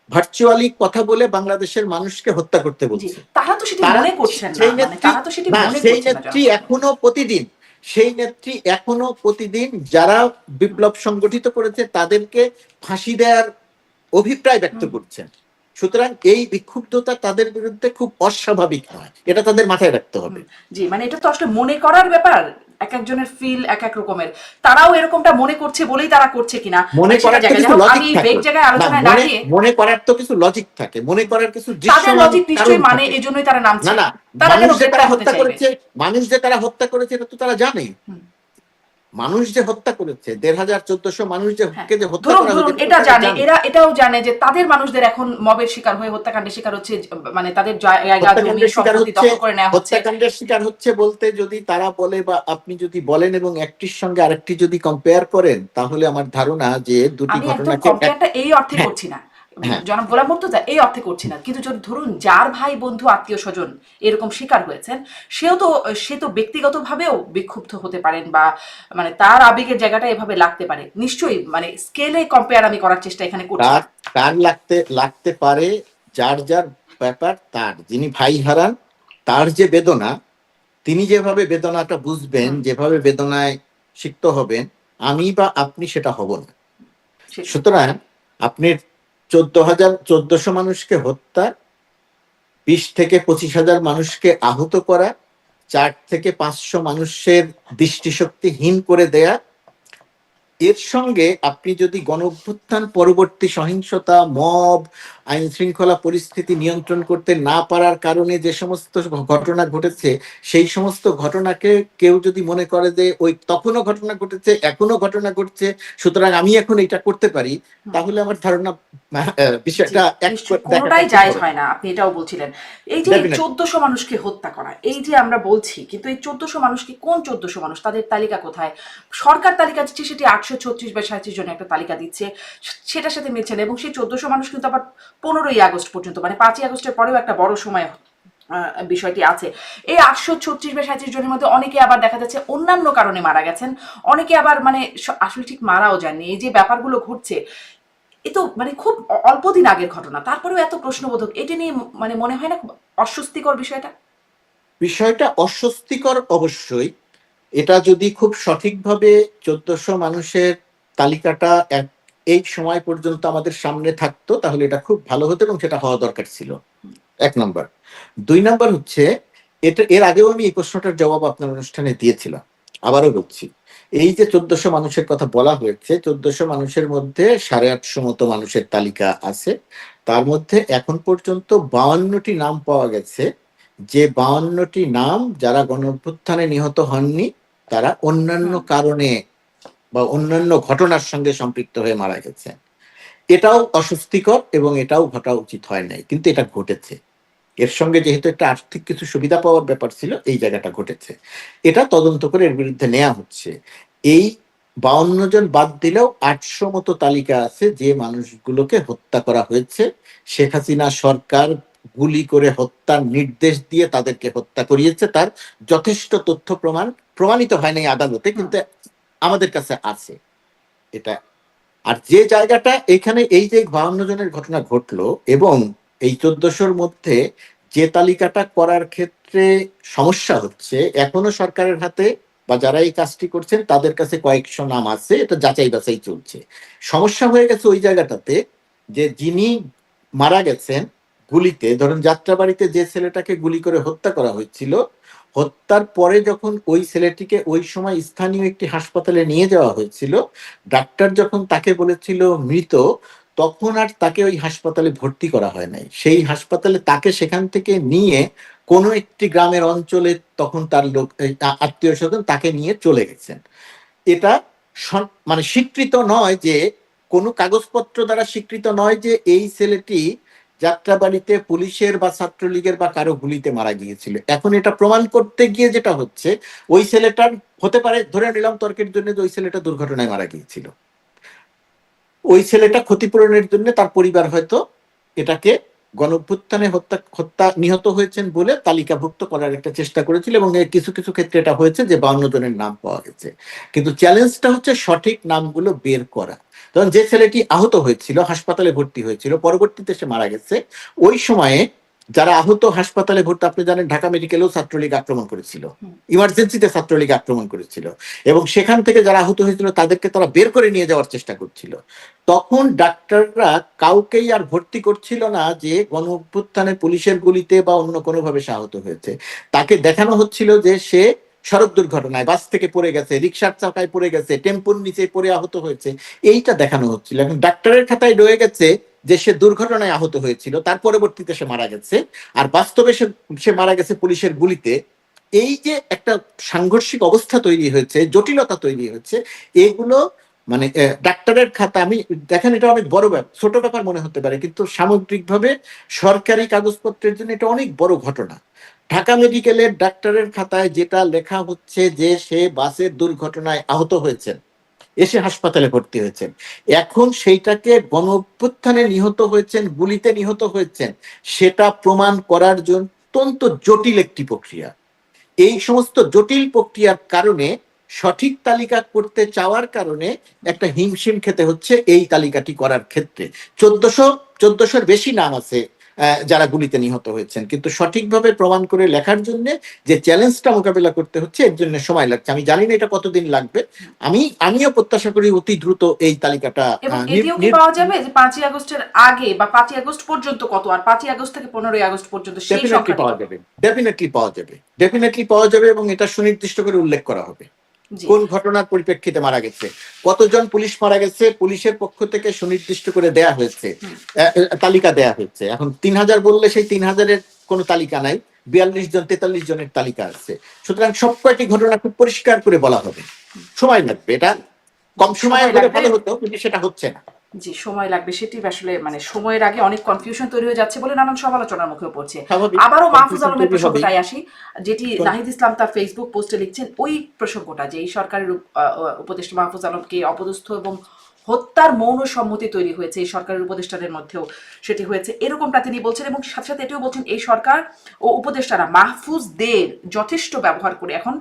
ভার্চুয়ালি কথা বলে বাংলাদেশের মানুষকে হত্যা করতে বলছে। তারা তো সেটি তারা মনে করছেন না, সেই মানে নেত্রী, তারা তো সেটি না, মনে সেই করছেন না। নেত্রী এখনো প্রতিদিন, সেই নেত্রী এখনো প্রতিদিন যারা বিপ্লব সংগঠিত করেছে তাদেরকে ফাঁসি দেওয়ার অভিপ্রায় ব্যক্ত করছেন। সুতরাং এই বিক্ষুব্ধতা তাদের বিরুদ্ধে খুব অস্বাভাবিক নয়, এটা তাদের মাথায় রাখতে হবে। জি, মানে এটা তো আসলে মনে করার ব্যাপার, এক একজনের ফিল এক এক রকমের, তারাও এরকমটা মনে করছে বলেই তারা করছে কিনা, মনে করার তো কিছু লজিক আমি থাকে বেগ জায়গায় না, আলোচনায় না গিয়ে, মনে করার তো কিছু লজিক থাকে, মনে করার কিছু তাদের দৃশ্যমান লজিক কারণ নিশ্চয়ই মানে থাকে। এই জন্যই তারা নামছে। না, না, তারা কেন মানুষ যে তারা গ্রেপ্তার হতে হত্যা চাইবে? করেছে, মানুষ যে তারা হত্যা করেছে এটা তো তারা জানে। মানুষ যে হত্যা করেছে, ১,৫০০-১,৪০০ মানুষ যে হ্যাঁ, যে হত্যা ধরুন করা ধরুন হয়েছে, এটা জানে, এরা এটাও জানে যে তাদের মানুষদের এখন মবের শিকার হয়ে হত্যাকাণ্ডের শিকার হচ্ছে, মানে তাদের জায়গা জমি হত্যাকাণ্ডের শিকার সম্পত্তি হচ্ছে, দখল করে নেওয়া হচ্ছে। হত্যাকাণ্ডের শিকার হচ্ছে বলতে যদি তারা বলে বা আপনি যদি বলেন এবং একটির সঙ্গে আরেকটি যদি কম্পেয়ার করেন, তাহলে আমার ধারণা যে দুটি আমি একদম ঘটনাকে কম্পেয়ারটা এই অর্থে হ্যাঁ, করছি না, হ্যাঁ, জনাব গোলাম মুর্তজা, এই অর্থে করছি না, কিন্তু যদি ধরুন যার ভাই বন্ধু আত্মীয় স্বজন এরকম শিকার হয়েছেন, সে তো ব্যক্তিগতভাবেও বিক্ষুব্ধ হতে পারেন, বা মানে তার আবেগের জায়গাটা এভাবে লাগতে পারে নিশ্চয়ই, মানে স্কেলে কম্পেয়ার আমি করার চেষ্টা এখানে করছি তার না। তার লাগতে লাগতে পারে, যার যার ব্যাপার, তার যিনি ভাই হারান তার যে বেদনা, তিনি যেভাবে বেদনাটা বুঝবেন, হুম, যেভাবে বেদনায় সিক্ত হবেন, আমি বা আপনি সেটা হব না। সেটাই। সুতরাং আপনি ১৪,০০০-১৪০০ মানুষকে হত্যা, ২০ থেকে ২৫,০০০ মানুষকে আহত করা, ৪ থেকে ৫০০ মানুষের দৃষ্টিশক্তিহীন করে দেয়া, এর সঙ্গে আপনি যদি গণঅভ্যুত্থান পরবর্তী সহিংসতা, মব, আইন শৃঙ্খলা পরিস্থিতি নিয়ন্ত্রণ করতে না পারার কারণে যে সমস্ত ঘটনা ঘটেছে, সেই সমস্ত ঘটনাকে কেউ যদি মনে করে যে ওই তখনও ঘটনা ঘটেছে, এখনো ঘটনা ঘটছে, সুতরাং আমি এখন এটা করতে পারি, হুম, তাহলে আমার ধারণা জি, বিষয়টা নিশ্চয়ই দেখাটা কোনোটাই ঠিক জায়েজ হবে হয় না, আপনি এটাও বলছিলেন। এই যে ডেফিনেটলি। ১৪০০ মানুষকে হত্যা করা, এই যে আমরা বলছি, কিন্তু এই ১৪০০ মানুষকে, কোন ১৪০০ মানুষ, তাদের তালিকা কোথায়? সরকার তালিকা দিচ্ছে, সেটি ৮৩৬ বা ৩৭ জনের একটা তালিকা দিচ্ছে, সেটার সাথে মিলছে না। এবং সেই ১৪০০ মানুষ কিন্তু আবার ১৫ই আগস্ট পর্যন্ত, মানে ৫ই আগস্টের পরেও একটা বড় সময় বিষয়টি আছে। এই ৮৩৬ বা ৩৭ জনের মধ্যে অনেকে আবার দেখা যাচ্ছে অন্যান্য কারণে মারা গেছেন, অনেকে আবার মানে আসলে ঠিক মারাও যাননি। এই যে ব্যাপারগুলো ঘটছে, এ তো মানে খুব অল্প দিন আগের ঘটনা, তারপরেও এত প্রশ্নবোধক, এটা নিয়ে মানে মনে হয় না খুব অস্বস্তিকর বিষয়টা? বিষয়টা অস্বস্তিকর অবশ্যই। এটা যদি খুব সঠিকভাবে ১৪০০ মানুষের তালিকাটা এই সময় পর্যন্ত আমাদের সামনে থাকতো, তাহলে এটা খুব ভালো হতো এবং সেটা হওয়া দরকার ছিল। ১ নাম্বার। ২ নাম্বার হচ্ছে, এর আগেও আমি এই প্রশ্নটার জবাব আপনার অনুষ্ঠানে দিয়েছিলাম। আবারও বলছি। এই যে ১৪০০ মানুষের কথা বলা হয়েছে, ১৪০০ মানুষের মধ্যে ৮৫০ মতো মানুষের তালিকা আছে। তার মধ্যে এখন পর্যন্ত ৫২ টি নাম পাওয়া গেছে, যে ৫২ টি নাম যারা গণঅভ্যুত্থানে নিহত হননি, তারা অন্যান্য হুম, কারণে বা অন্যান্য ঘটনার সঙ্গে সম্পৃক্ত হয়ে মারা গেছেন। এটাও অস্বস্তিকর এবং এটাও ঘটা উচিত হয় নাই। কিন্তু এটা ঘটেছে। এর সঙ্গে যেহেতু একটা আর্থিক কিছু সুবিধা পাওয়ার ব্যাপার ছিল, এই জায়গাটা ঘটেছে। এটা তদন্ত করে এর বিরুদ্ধে নেওয়া হচ্ছে। এই ৫২ জন বাদ দিলেও ৮০০ মতো তালিকা আছে যে মানুষগুলোকে হত্যা করা হয়েছে। শেখ হাসিনা সরকার গুলি করে হত্যার নির্দেশ দিয়ে তাদেরকে হত্যা করিয়েছে। তার যথেষ্ট তথ্য প্রমাণিত হয় নাই আদালতে, হুম, কিন্তু আমাদের কাছে আছে এটা। আর যে জায়গাটা এখানে এই যে ৫২ জনের ঘটনা ঘটলো এবং এই ১৪০০ মধ্যে যে তালিকাটা করার ক্ষেত্রে সমস্যা হচ্ছে, এখনো সরকারের হাতে বা যারা এই কাজটি করছেন তাদের কাছে কয়েকশো নাম আছে, এটা যাচাই বাছাই চলছে। সমস্যা হয়ে গেছে ওই জায়গাটাতে, যে যিনি মারা গেছেন গুলিতে, ধরুন যাত্রাবাড়িতে যে ছেলেটাকে গুলি করে হত্যা করা হয়েছিল, হত্যার পরে যখন ওই ছেলেটিকে ওই সময় স্থানীয় একটি হাসপাতালে নিয়ে যাওয়া হয়েছিল, ডাক্তার যখন তাকে বলেছিল মৃত, তখন আর তাকে ওই হাসপাতালে ভর্তি করা হয় নাই। সেই হাসপাতালে তাকে সেখান থেকে নিয়ে কোনো একটি গ্রামের অঞ্চলে তখন তার লোক আত্মীয় স্বজন তাকে নিয়ে চলে গেছেন। এটা মানে স্বীকৃত নয় যে, কোনো কাগজপত্র দ্বারা স্বীকৃত নয় যে এই ছেলেটি যাত্রাবাড়িতে পুলিশের বা ছাত্রলীগের বা কারো গুলিতে মারা গিয়েছিল। এখন এটা প্রমাণ করতে গিয়ে যেটা হচ্ছে, ওই ছেলেটার হতে পারে, ধরে নিলাম তর্কের জন্য, যে ওই ছেলেটা দুর্ঘটনায় মারা গিয়েছিল, ওই ছেলেটা ক্ষতিপূরণের জন্য তার পরিবার হয়তো এটাকে গণঅভ্যুত্থানে হত্যা নিহত হয়েছেন বলে তালিকাভুক্ত করার একটা চেষ্টা করেছিল, এবং এর কিছু কিছু ক্ষেত্রে এটা হয়েছে যে ৫২ জনের নাম পাওয়া গেছে। কিন্তু চ্যালেঞ্জটা হচ্ছে সঠিক নামগুলো বের করা। কারণ যে ছেলেটি আহত হয়েছিল, হাসপাতালে ভর্তি হয়েছিল, পরবর্তীতে সে মারা গেছে, ওই সময়ে যারা আহত হাসপাতালে ভর্তি, আপনি জানেন ঢাকা মেডিকেলেও ছাত্রলীগ আক্রমণ করেছিল, হুম, ইমার্জেন্সিতে ছাত্রলীগ আক্রমণ করেছিল, এবং সেখান থেকে যারা আহত হয়েছিল তাদেরকে তারা বের করে নিয়ে যাওয়ার চেষ্টা করছিল। তখন ডাক্তাররা কাউকেই আর ভর্তি করছিল না যে গণঅভ্যুত্থানে পুলিশের গুলিতে বা অন্য কোনোভাবে সে আহত হয়েছে। তাকে দেখানো হচ্ছিল যে সে সড়ক দুর্ঘটনায় বাস থেকে পড়ে গেছে, রিক্সার চাকায় পড়ে গেছে, টেম্পুর নিচে পড়ে আহত হয়েছে, এইটা দেখানো হচ্ছিল। এখন ডাক্তারের খাতায় রয়ে গেছে যে সে দুর্ঘটনায় আহত হয়েছিল, তার পরবর্তীতে সে মারা গেছে, আর বাস্তবে সে মারা গেছে পুলিশের গুলিতে। এই যে একটা সাংঘর্ষিক অবস্থা তৈরি হয়েছে, জটিলতা তৈরি হয়েছে, এগুলো মানে ডাক্তারের খাতা, আমি দেখেন এটা অনেক বড় ব্যাপার, ছোট ব্যাপার মনে হতে পারে, কিন্তু সামগ্রিকভাবে সরকারি কাগজপত্রের জন্য এটা অনেক বড় ঘটনা। ঢাকা মেডিকেলের ডাক্তারের খাতায় যেটা লেখা হচ্ছে যে সে বাসের দুর্ঘটনায় আহত হয়েছেন, এসে হাসপাতালে ভর্তি হয়েছেন, এখন সেইটাকে গণ অভ্যুত্থানে নিহত হয়েছেন, গুলিতে নিহত হয়েছেন, সেটা প্রমাণ করার জন্য অত্যন্ত জটিল একটি প্রক্রিয়া। এই সমস্ত জটিল প্রক্রিয়ার কারণে, সঠিক তালিকা করতে চাওয়ার কারণে একটা হিমশিম খেতে হচ্ছে এই তালিকাটি করার ক্ষেত্রে। 1400-1400-র বেশি নাম আছে যারা গুলিতে নিহত হয়েছেন, কিন্তু সঠিকভাবে প্রমাণ করে লেখার জন্য যে চ্যালেঞ্জটা মোকাবেলা করতে হচ্ছে, এর জন্য সময় লাগছে। আমি জানি না এটা কতদিন লাগবে, আমিও প্রত্যাশা করি অতি দ্রুত এই তালিকাটা। এবং এটিও কি পাওয়া যাবে যে 5ই আগস্টের আগে বা 5ই আগস্ট পর্যন্ত কত, আর 5ই আগস্ট থেকে 15ই আগস্ট পর্যন্ত সেই সংখ্যাটা পাওয়া যাবে, ডেফিনেটলি পাওয়া যাবে, এবং এটা সুনির্দিষ্ট করে উল্লেখ করা হবে কোন ঘটনার পরিপ্রেক্ষিতে মারা গেছে, কতজন পুলিশ মারা গেছে, পুলিশের পক্ষ থেকে সুনির্দিষ্ট করে দেয়া হয়েছে, তালিকা দেয়া হয়েছে। এখন 3000 বললে সেই 3000-এর কোনো তালিকা নাই, 42 জন 43 জনের তালিকা আছে। সুতরাং সব কয়টি ঘটনা খুব পরিষ্কার করে বলা হবে, সময় লাগবে, এটা কম সময়ে হলে ভালো হতো, কিন্তু সেটা হচ্ছে না। জি, সময় লাগবে, সেটি আসলে মানে সময়ের আগে অনেক কনফিউশন তৈরি হয়ে যাচ্ছে বলে নানান সমালোচনার মুখে পড়ছে। আবারও মাহফুজ আলমের প্রসঙ্গটাই আসি, যেটি নাহিদ ইসলাম তার ফেসবুক পোস্টে লিখছেন, ওই প্রসঙ্গটা যে এই সরকারের উপদেষ্টা মাহফুজ আলমকে অপদস্থ এবং হত্যার মৌন সম্মতি তৈরি হয়েছে এই সরকারের উপদেষ্টাদের মধ্যেও, সেটি হয়েছে এরকমটা তিনি বলছেন। এবং সাথে সাথে এটিও বলছেন, এই সরকার ও উপদেষ্টারা মাহফুজদের যথেষ্ট ব্যবহার করে এখন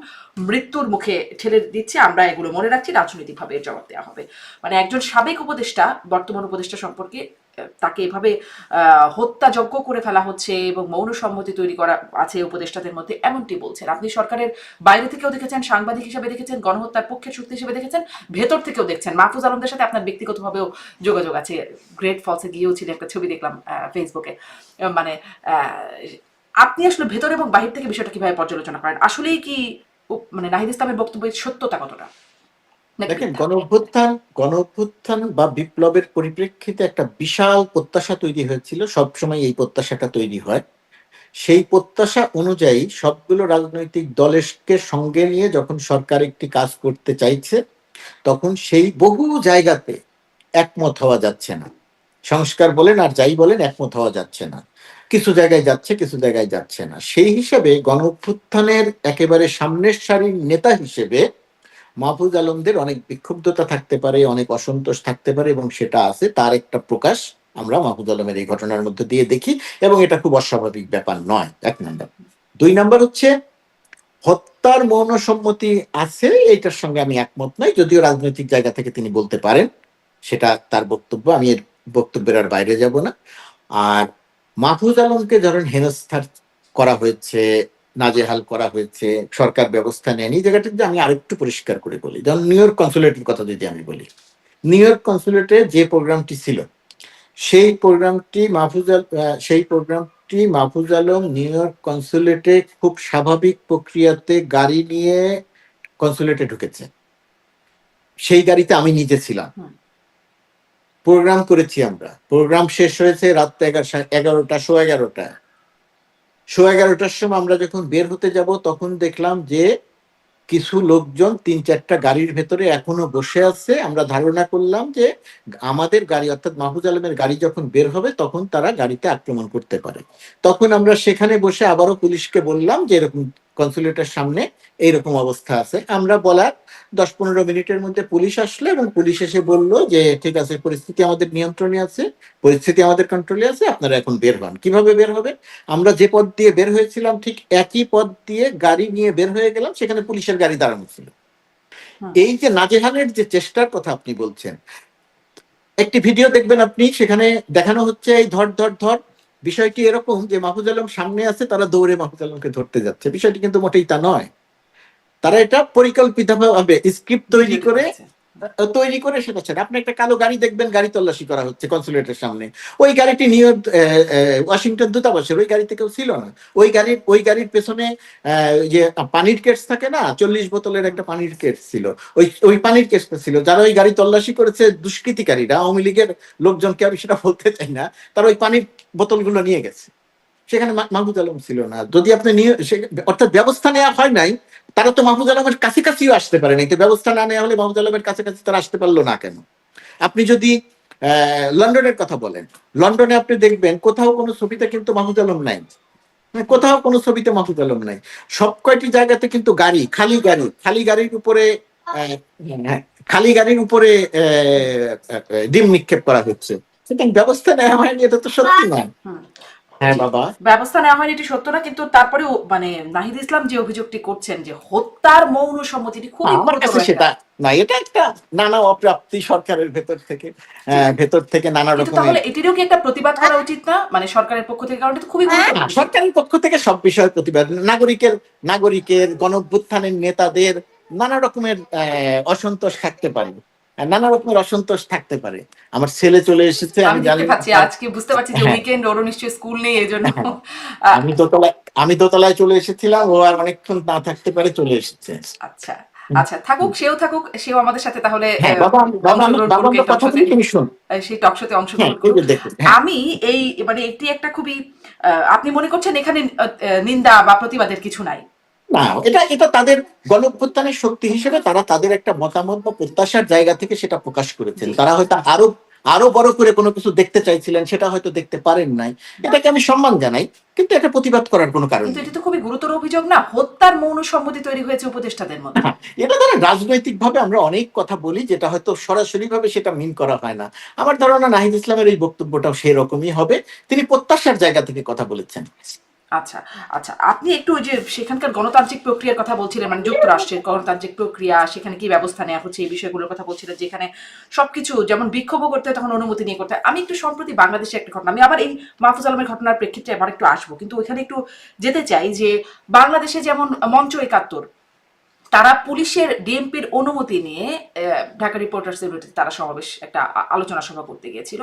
মৃত্যুর মুখে ঠেলে দিচ্ছে, আমরা এগুলো মনে রাখছি, রাজনৈতিকভাবে এর জবাব দেওয়া হবে। মানে একজন সাবেক উপদেষ্টা বর্তমান উপদেষ্টা সম্পর্কে তাকে এভাবে হত্যাযজ্ঞ করে ফেলা হচ্ছে এবং মৌন সম্মতি তৈরি করা আছে উপদেষ্টাদের মধ্যে, এমনটি বলছেন। আপনি সরকারের বাইরে থেকেও দেখেছেন, সাংবাদিক হিসেবে দেখেছেন, গণহত্যার পক্ষের শক্তি হিসেবে দেখেছেন, ভেতর থেকেও দেখছেন। মাহফুজ আলমদের সাথে আপনার ব্যক্তিগতভাবেও যোগাযোগ আছে, গ্রেট ফলসে গিয়েও ছিল, একটা ছবি দেখলাম ফেসবুকে। মানে আপনি আসলে ভেতর এবং বাহির থেকে বিষয়টা কিভাবে পর্যালোচনা করেন? আসলেই কি মানে নাহিদ ইসলামের বক্তব্যের সত্যতা কতটা? দেখেন, গণ অভ্যুত্থান বা বিপ্লবের পরিপ্রেক্ষিতে একটা বিশাল প্রত্যাশা তৈরি হয়েছিল, সবসময় এই প্রত্যাশাটা তৈরি হয়। সেই প্রত্যাশা অনুযায়ী সবগুলো রাজনৈতিক দলকে সঙ্গে নিয়ে যখন সরকার একটি কাজ করতে চাইছে, তখন সেই বহু জায়গাতে একমত হওয়া যাচ্ছে না। সংস্কার বলেন আর যাই বলেন, একমত হওয়া যাচ্ছে না। কিছু জায়গায় যাচ্ছে, কিছু জায়গায় যাচ্ছে না। সেই হিসেবে গণ অভ্যুত্থানের একেবারে সামনের সারির নেতা হিসেবে মাহফুজ আলমদের অনেক বিক্ষুব্ধতা থাকতে পারে, অনেক অসন্তোষ থাকতে পারে, এবং সেটা আছে, তার একটা প্রকাশ আমরা মাহফুজ আলমের এই ঘটনার মধ্যে দিয়ে দেখি, এবং এটা খুব অস্বাভাবিক ব্যাপার নয়, 1 নম্বর। 2 নম্বর হচ্ছে, হত্যার মৌন সম্মতি আছে, এইটার সঙ্গে আমি একমত নই, যদিও রাজনৈতিক জায়গা থেকে তিনি বলতে পারেন, সেটা তার বক্তব্য, আমি এর বক্তব্যের আর বাইরে যাব না। আর মাহফুজ আলমকে ধরেন হেনস্থা করা হয়েছে, নাজেহাল করা হয়েছে, সরকার ব্যবস্থা নেয়নি, জায়গাটা যদি আমি আরেকটু পরিষ্কার করে বলি, যেমন নিউ ইয়র্ক কনসুলেটের কথা যদি আমি বলি, নিউ ইয়র্ক কনসুলেটে যে প্রোগ্রামটি ছিল, সেই প্রোগ্রামটি মাহফুজ আলম নিউ ইয়র্ক কনসুলেটে খুব স্বাভাবিক প্রক্রিয়াতে গাড়ি নিয়ে কনসুলেটে ঢুকেছে। সেই গাড়িতে আমি নিজে ছিলাম, প্রোগ্রাম করেছি আমরা। প্রোগ্রাম শেষ হয়েছে রাত 11টা, সোয়া 11টার সময় আমরা যখন বের হতে যাব, তখন দেখলাম যে কিছু লোকজন 3-4টা গাড়ির ভেতরে এখনো বসে আছে। আমরা ধারণা করলাম যে আমাদের গাড়ি, অর্থাৎ মাহফুজ আলমের গাড়ি যখন বের হবে, তখন তারা গাড়িতে আক্রমণ করতে পারে। তখন আমরা সেখানে বসে আবারও পুলিশকে বললাম যে এরকম কনসুলেটের সামনে এইরকম অবস্থা আছে। আমরা বলার 10-15 মিনিটের মধ্যে পুলিশ আসলো, এবং পুলিশ এসে বললো যে ঠিক আছে, পরিস্থিতি আমাদের নিয়ন্ত্রণে আছে, পরিস্থিতি আমাদের কন্ট্রোলে আছে, আপনারা এখন বের হন। কিভাবে বের হবে? আমরা যে পথ দিয়ে বের হয়েছিলাম ঠিক একই পথ দিয়ে গাড়ি নিয়ে বের হয়ে গেলাম, সেখানে পুলিশের গাড়ি দাঁড়ানো ছিল। এই যে নাজেহালের যে চেষ্টার কথা আপনি বলছেন, একটি ভিডিও দেখবেন আপনি, সেখানে দেখানো হচ্ছে এই ধর ধর ধর, বিষয়টি এরকম যে মাহফুজ আলম সামনে আছে, তারা দৌড়ে মাহফুজ আলমকে ধরতে যাচ্ছে। বিষয়টি কিন্তু মোটেই তা নয়। তারা এটা পরিকল্পিতভাবে স্ক্রিপ্ট তৈরি করে সেটা ছেড়ে, আপনি একটা কালো গাড়ি দেখবেন, গাড়ি তল্লাশি করা হচ্ছে কনসুলেটের সামনে। ওই গাড়িটি নিউ ওয়াশিংটন দূতাবাসের, ওই গাড়িতে কেউ ছিল না। ওই গাড়ির পেছনে যে পানির কেস থাকে না, 40 বোতলের একটা পানির কেস ছিল, ওই পানির কেসটা ছিল। যারা ওই গাড়ি তল্লাশি করেছে দুষ্কৃতিকারীরা, আওয়ামী লীগের লোকজনকে আমি সেটা বলতে চাই না, তারা ওই পানির বোতলগুলো নিয়ে গেছে। সেখানে মাহফুজ আলম ছিল না। যদি আপনি অর্থাৎ ব্যবস্থা নেওয়া হয় নাই, তারা তো মাহফুজ আলমের কাছাকাছিও আসতে পারে নাই। তো ব্যবস্থা না নেওয়া হলে মাহফুজ আলমের কাছাকাছি তারা আসতে পারলো না কেন? আপনি যদি লন্ডনের কথা বলেন, লন্ডনে আপনি দেখবেন কোথাও কোনো ছবিতে কিন্তু মাহফুজ আলম নাই, কোথাও কোনো ছবিতে মাহফুজ আলম নাই। সব কয়টি জায়গাতে কিন্তু গাড়ি, খালি গাড়ি, খালি গাড়ির উপরে আহ, হ্যাঁ, খালি গাড়ির উপরে ডিম নিক্ষেপ করা হচ্ছে। সুতরাং ব্যবস্থা নেওয়া হয়নি, এটা তো সত্যি না। হুম। হ্যাঁ বাবা, ব্যবস্থা নেওয়া হয়নি এটি সত্য না, কিন্তু তারপরেও মানে নাহিদ ইসলাম যে অভিযোগটি করছেন যে হত্যার মৌন সম্মতিটি খুবই আমার কাছে গুরুতর সেটা একটা। না, এটা একটা নানা অপ্রাপ্তি সরকারের ভেতর থেকে নানা কিন্তু রকমের। তাহলে এটিরও কি একটা প্রতিবাদ করা উচিত না মানে সরকারের পক্ষ থেকে, কারণ এটা তো খুবই গুরুতর বিষয়। সরকারের পক্ষ থেকে সব বিষয়ে প্রতিবাদ, নাগরিকের গণঅভ্যুত্থানের নেতাদের নানা রকমের অসন্তোষ থাকতে পারে, নানা রকমের অসন্তোষ থাকতে পারে। আমার ছেলে চলে এসেছে, আমি আমি দেখতে জানি না পাচ্ছি, আজকে বুঝতে পারছি যে হ্যাঁ, উইকেন্ড, ওরও নিশ্চয়ই স্কুল নেই, এই জন্য হ্যাঁ, আমি দোতলায় চলে এসেছিলাম, ও আর অনেকক্ষণ না থাকতে পারে চলে এসেছে। আচ্ছা। আচ্ছা, থাকুক, সেও থাকুক, সেও আমাদের সাথে তাহলে হ্যাঁ বাবা, অংশগ্রহণ বাবা করুক আমরা এই টক কথা শোতে, বলি, তুমি শোন। সেই টক শোতে হ্যাঁ অংশগ্রহণ এই করুক। যে দেখুন, হ্যাঁ আমি এই মানে এটি একটা খুবই আপনি মনে করছেন এখানে নিন্দা বা প্রতিবাদের কিছু নাই? না, এটা এটা তাদের গণঅভ্যুত্থানের শক্তি হিসেবে তারা তাদের একটা মতামত বা প্রত্যাশার জায়গা থেকে সেটা প্রকাশ করেছেন। জি। তারা হয়তো আরো আরো বড় করে কোনো কিছু দেখতে চাইছিলেন, সেটা হয়তো দেখতে পারেন নাই। এটাকে আমি সম্মান জানাই, কিন্তু এটা প্রতিবাদ করার কোনো কারণ কিন্তু নেই। এটি তো খুবই গুরুতর অভিযোগ না, হত্যার মৌন সম্মতি তৈরি হয়েছে উপদেষ্টাদের মধ্যে। এটা ধরেন রাজনৈতিক ভাবে আমরা অনেক কথা বলি, যেটা হয়তো সরাসরি ভাবে সেটা মিন করা হয় না। আমার ধারণা নাহিদ ইসলামের এই বক্তব্যটাও সেই রকমই হবে, তিনি প্রত্যাশার জায়গা থেকে কথা বলেছেন। আচ্ছা, আচ্ছা, আপনি একটু ওই যে সেখানকার গণতান্ত্রিক প্রক্রিয়ার কথা বলছিলেন, মানে যুক্তরাষ্ট্রের গণতান্ত্রিক প্রক্রিয়া, সেখানে কি ব্যবস্থা নেওয়া হচ্ছে এই বিষয়গুলোর কথা বলছিলেন, যেখানে সবকিছু যেমন বিক্ষোভও করতে হয় তখন অনুমতি নিয়ে করতে হয়। আমি একটু সম্প্রতি বাংলাদেশে একটা ঘটনা, আমি আবার এই মাহফুজ আলমের ঘটনার প্রেক্ষিতে আবার একটু আসবো, কিন্তু ওইখানে একটু যেতে চাই যে বাংলাদেশে যেমন মঞ্চ ৭১ তারা পুলিশের ডিএমপির অনুমতি নিয়ে ঢাকা রিপোর্টার্সের বিরুদ্ধে তারা সমাবেশ একটা আলোচনা সভা করতে গিয়েছিল,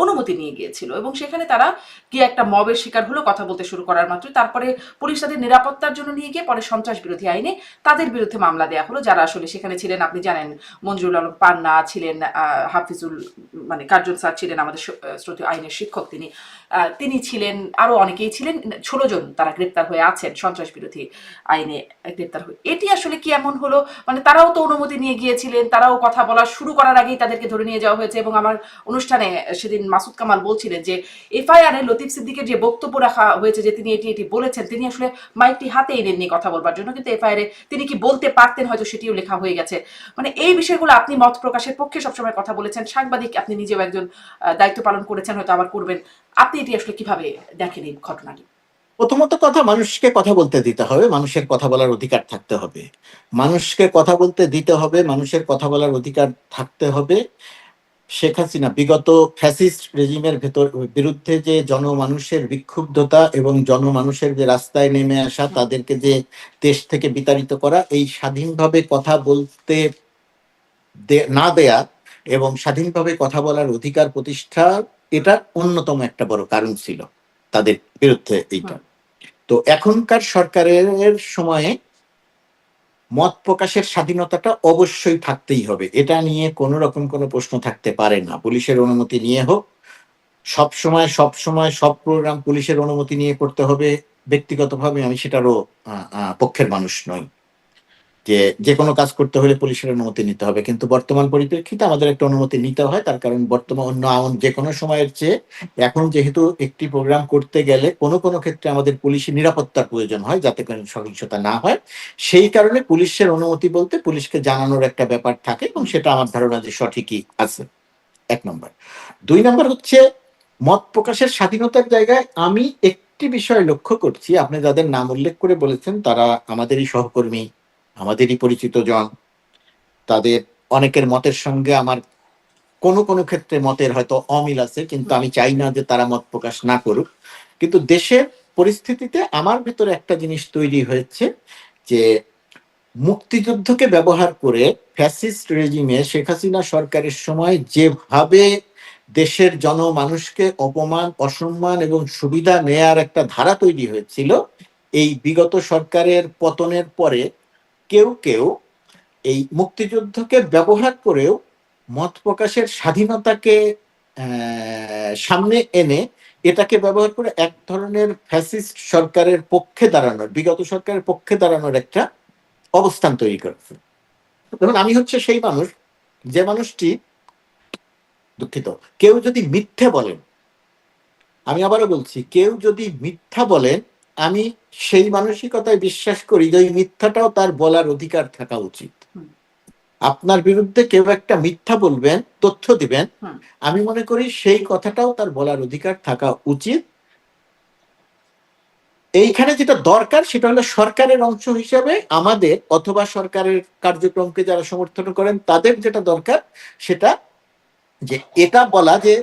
অনুমতি নিয়ে গিয়েছিল, এবং সেখানে তারা গিয়ে একটা মবের শিকার হলো কথা বলতে শুরু করার মাত্র। তারপরে পুলিশ তাদের নিরাপত্তার জন্য নিয়ে গিয়ে পরে সন্ত্রাস বিরোধী আইনে তাদের বিরুদ্ধে মামলা দেওয়া হলো, যারা আসলে সেখানে ছিলেন। আপনি জানেন মঞ্জুরুল আলম পান্না ছিলেন, হাফিজুল মানে কার্জন স্যার ছিলেন, আমাদের শ্রদ্ধেয় আইনের শিক্ষক, তিনি ছিলেন, আরো অনেকেই ছিলেন। ১৬ জন তারা গ্রেপ্তার হয়ে আছেন সন্ত্রাস বিরোধী আইনে গ্রেপ্তার হয়ে। এটি আসলে কি এমন হলো, মানে তারাও তো অনুমতি নিয়ে গিয়েছিলেন, তারাও কথা বলা শুরু করার আগেই তাদেরকে ধরে নিয়ে যাওয়া হয়েছে। এবং আমার অনুষ্ঠানে সেদিন মাসুদ কামাল বলছিলেন যে এফআইআর এ লতিফ সিদ্দিকের যে বক্তব্য রাখা হয়েছে যে তিনি এটি এটি বলেছেন, তিনি আসলে মাইকটি হাতে এনে নিয়ে কথা বলবার জন্য, কিন্তু এফআইআর এ তিনি কি বলতে পারতেন হয়তো সেটিও লেখা হয়ে গেছে। মানে এই বিষয়গুলো আপনি মত প্রকাশের পক্ষে সবসময় কথা বলেছেন, সাংবাদিক, আপনি নিজেও একজন দায়িত্ব পালন করেছেন, হয়তো আবার করবেন। আপনি এটি আসলে কিভাবে দেখেন এই ঘটনাটি? প্রথমত কথা, মানুষকে কথা বলতে দিতে হবে, মানুষের কথা বলার অধিকার থাকতে হবে, মানুষকে কথা বলতে দিতে হবে, মানুষের কথা বলার অধিকার থাকতে হবে। শেখ হাসিনা বিগত ফ্যাসিস্ট রেজিমের বিরুদ্ধে যে জনমানুষের বিক্ষুব্ধতা এবং জনমানুষের যে রাস্তায় নেমে আসা, তাদেরকে যে দেশ থেকে বিতাড়িত করা, এই স্বাধীনভাবে কথা বলতে না দেয়া এবং স্বাধীনভাবে কথা বলার অধিকার প্রতিষ্ঠা, এটা অন্যতম একটা বড় কারণ ছিল তাদের বিরুদ্ধে এইটা। তো এখনকার সরকারের সময়ে মত প্রকাশের স্বাধীনতাটা অবশ্যই থাকতেই হবে, এটা নিয়ে কোনো রকম কোনো প্রশ্ন থাকতে পারে না। পুলিশের অনুমতি নিয়ে হোক, সব সময় সব প্রোগ্রাম পুলিশের অনুমতি নিয়ে করতে হবে, ব্যক্তিগতভাবে আমি সেটারও পক্ষের মানুষ নই, যে যে কোনো কাজ করতে হলে পুলিশের অনুমতি নিতে হবে। কিন্তু বর্তমান পরিপ্রেক্ষিতে আমাদের একটা অনুমতি নিতে হয়, তার কারণ বর্তমান অন্য যে কোনো সময়ের চেয়ে এখন যেহেতু একটি প্রোগ্রাম করতে গেলে কোনো কোনো ক্ষেত্রে আমাদের পুলিশি নিরাপত্তার প্রয়োজন হয়, যাতে কোনো সহিংসতা না হয়। সেই কারণে পুলিশের অনুমতি বলতে পুলিশকে জানানোর একটা ব্যাপার থাকে, এবং সেটা আমার ধারণা যে সঠিকই আছে, ১ নম্বর। ২ নম্বর হচ্ছে মত প্রকাশের স্বাধীনতার জায়গায় আমি একটি বিষয় লক্ষ্য করছি, আপনি যাদের নাম উল্লেখ করে বলেছেন তারা আমাদেরই সহকর্মী, আমাদেরই পরিচিত জন, তাদের অনেকের মতের সঙ্গে আমার কোনো কোনো ক্ষেত্রে মতের হয়তো অমিল আছে, কিন্তু আমি চাই না যে তারা মত প্রকাশ না করুক। কিন্তু দেশের পরিস্থিতিতে আমার ভেতরে একটা জিনিস তৈরি হয়েছে যে মুক্তিযুদ্ধকে ব্যবহার করে ফ্যাসিস্ট রেজিমে শেখ হাসিনা সরকারের সময় যেভাবে দেশের জনমানুষকে অপমান, অসম্মান এবং সুবিধা নেয়ার একটা ধারা তৈরি হয়েছিল, এই বিগত সরকারের পতনের পরে কেউ কেউ এই মুক্তিযুদ্ধকে ব্যবহার করেও মত প্রকাশের স্বাধীনতাকে সামনে এনে এটাকে ব্যবহার করে এক ধরনের ফ্যাসিস্ট সরকারের পক্ষে দাঁড়ানোর, বিগত সরকারের পক্ষে দাঁড়ানোর একটা অবস্থান তৈরি করেছে। যেমন আমি হচ্ছে সেই মানুষ, যে মানুষটি, দুঃখিত, কেউ যদি মিথ্যে বলেন, আমি আবারও বলছি, কেউ যদি মিথ্যা বলেন, আমি সেই মানসিকতায় বিশ্বাস করি যে ওই মিথ্যাটাও তার বলার অধিকার থাকা উচিত। আপনার বিরুদ্ধে কেউ একটা মিথ্যা বলবেন, তথ্য দিবেন, আমি মনে করি সেই কথাটাও তার বলার অধিকার থাকা উচিত। এইখানে যেটা দরকার সেটা হলো সরকারের অংশ হিসেবে আমাদের অথবা সরকারের কার্যক্রমকে যারা সমর্থন করেন তাদের যেটা দরকার সেটা যে এটা বলা যে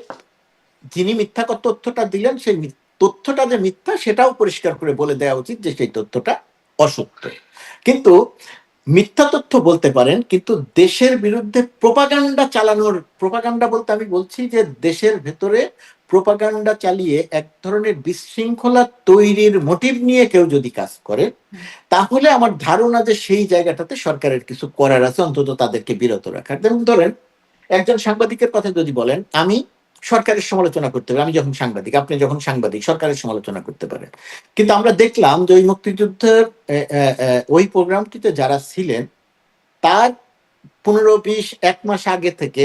যিনি মিথ্যা তথ্যটা দিলেন সেই তথ্যটা যে মিথ্যা সেটাও পরিষ্কার করে বলে দেওয়া উচিত যে সেই তথ্যটা অসত্য। কিন্তু মিথ্যা তথ্য বলতে পারেন, কিন্তু দেশের বিরুদ্ধে প্রোপাগান্ডা চালানোর, প্রোপাগান্ডা বলতে আমি বলছি যে দেশের ভেতরে প্রোপাগান্ডা চালিয়ে এক ধরনের বিশৃঙ্খলা তৈরির মোটিভ নিয়ে কেউ যদি কাজ করে, তাহলে আমার ধারণা যে সেই জায়গাটাতে সরকারের কিছু করার আছে, অন্তত তাদেরকে বিরত রাখার। যেমন ধরেন একজন সাংবাদিকের কথা যদি বলেন, আমি সরকারের সমালোচনা করতে পারি, আমি যখন সাংবাদিক, আপনি যখন সাংবাদিক, সরকারের সমালোচনা করতে পারেন। কিন্তু আমরা দেখলাম যে ওই মুক্তিযুদ্ধের ওই প্রোগ্রামটিতে যারা ছিলেন তার 15-20 মাস আগে থেকে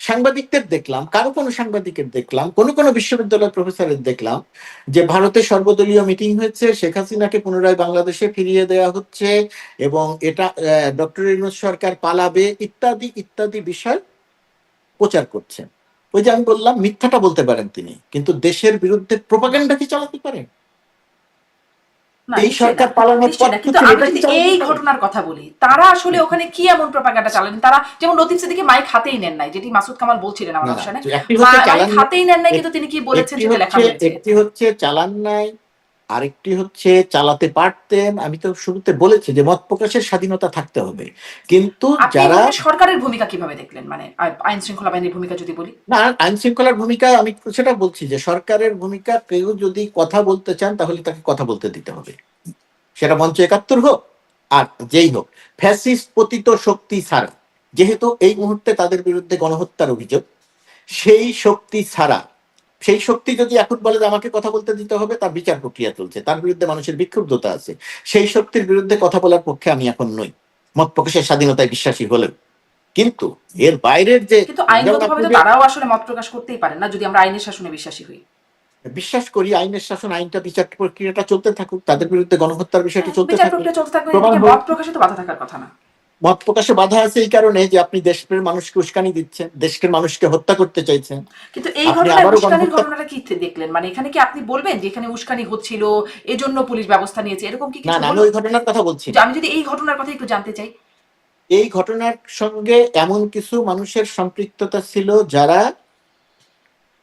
সাংবাদিকদের দেখলাম, কোনো সাংবাদিকের দেখলাম, কোনো বিশ্ববিদ্যালয়ের প্রফেসরের দেখলাম যে ভারতে সর্বদলীয় মিটিং হয়েছে, শেখ হাসিনাকে পুনরায় বাংলাদেশে ফিরিয়ে দেওয়া হচ্ছে এবং এটা ডক্টর ইউনূস সরকার পালাবে ইত্যাদি ইত্যাদি বিষয় প্রচার করছেন। ওই যে আমি বললাম মিথ্যাটা বলতে পারেন তিনি, কিন্তু দেশের বিরুদ্ধে প্রোপাগান্ডা কি চালাতে পারেন? এই সরকার পালানোর পর কিন্তু আমি যদি এই ঘটনার কথা বলি, তারা আসলে ওখানে কি এমন প্রপাগান্ডা চালান? তারা যেমন লতিফ সিদ্দিকী মাইক হাতেই নেন নাই, যেটি মাসুদ কামাল বলছিলেন আমার অনুষ্ঠানে, মাইক হাতেই নেন নাই, কিন্তু তিনি কি বলেছেন সেটা লেখা হয়েছে। একটি হচ্ছে চালান নাই, আরেকটি হচ্ছে চালাতে পারতেন। আমি তো শুরুতে বলেছি যে মত প্রকাশের স্বাধীনতা থাকতে হবে, কিন্তু যারা সরকারের ভূমিকা কিভাবে দেখলেন, মানে আইন শৃঙ্খলা বাহিনীর ভূমিকা যদি বলি? না, আইন শৃঙ্খলার ভূমিকা আমি সেটা বলছি যে সরকারের ভূমিকা, কেউ যদি কথা বলতে চান তাহলে তাকে কথা বলতে দিতে হবে, সেটা মঞ্চ ৭১ হোক আর যেই হোক। ফ্যাসিস্ট পতিত শক্তি ছাড়া, যেহেতু এই মুহূর্তে তাদের বিরুদ্ধে গণহত্যার অভিযোগ, সেই শক্তি ছাড়া, সেই শক্তি যদি এখন বলে যে আমাকে কথা বলতে দিতে হবে, তার বিচার প্রক্রিয়া চলছে, তার বিরুদ্ধে মানুষের বিক্ষুব্ধতা আছে, সেই শক্তির বিরুদ্ধে কথা বলার পক্ষে আমি এখন নই, মত প্রকাশের স্বাধীনতায় বিশ্বাসী হলেও। কিন্তু এর বাইরের যে, কিন্তু আইনগতভাবে তো তারাও আসলে মত প্রকাশ করতেই পারেন না, যদি আমরা আইনের শাসনে বিশ্বাসী হই। বিশ্বাস করি আইনের শাসন, আইনটা, বিচার প্রক্রিয়াটা চলতে থাকুক, তাদের বিরুদ্ধে গণহত্যার বিষয়টি চলতে বিচার থাকুক, প্রক্রিয়া চলতে থাকবে, মত প্রকাশে তো বাধা থাকার কথা না। মত প্রকাশে বাধা আছে এই কারণে যে আপনি দেশের মানুষকে উস্কানি দিচ্ছেন, দেশের মানুষকে হত্যা করতে চাইছেন। কিন্তু এই ঘটনায় উস্কানির ঘটনাটা কি দেখলেন? মানে এখানে কি আপনি বলবেন যে এখানে উস্কানি হচ্ছিল, এজন্য পুলিশ ব্যবস্থা নিয়েছে, এরকম কি কিছু? না, আমি ওই ঘটনার কথা বলছি। আমি যদি এই ঘটনার কথা একটু জানতে চাই। এই ঘটনার সঙ্গে এমন কিছু মানুষের সম্পৃক্ততা ছিল যারা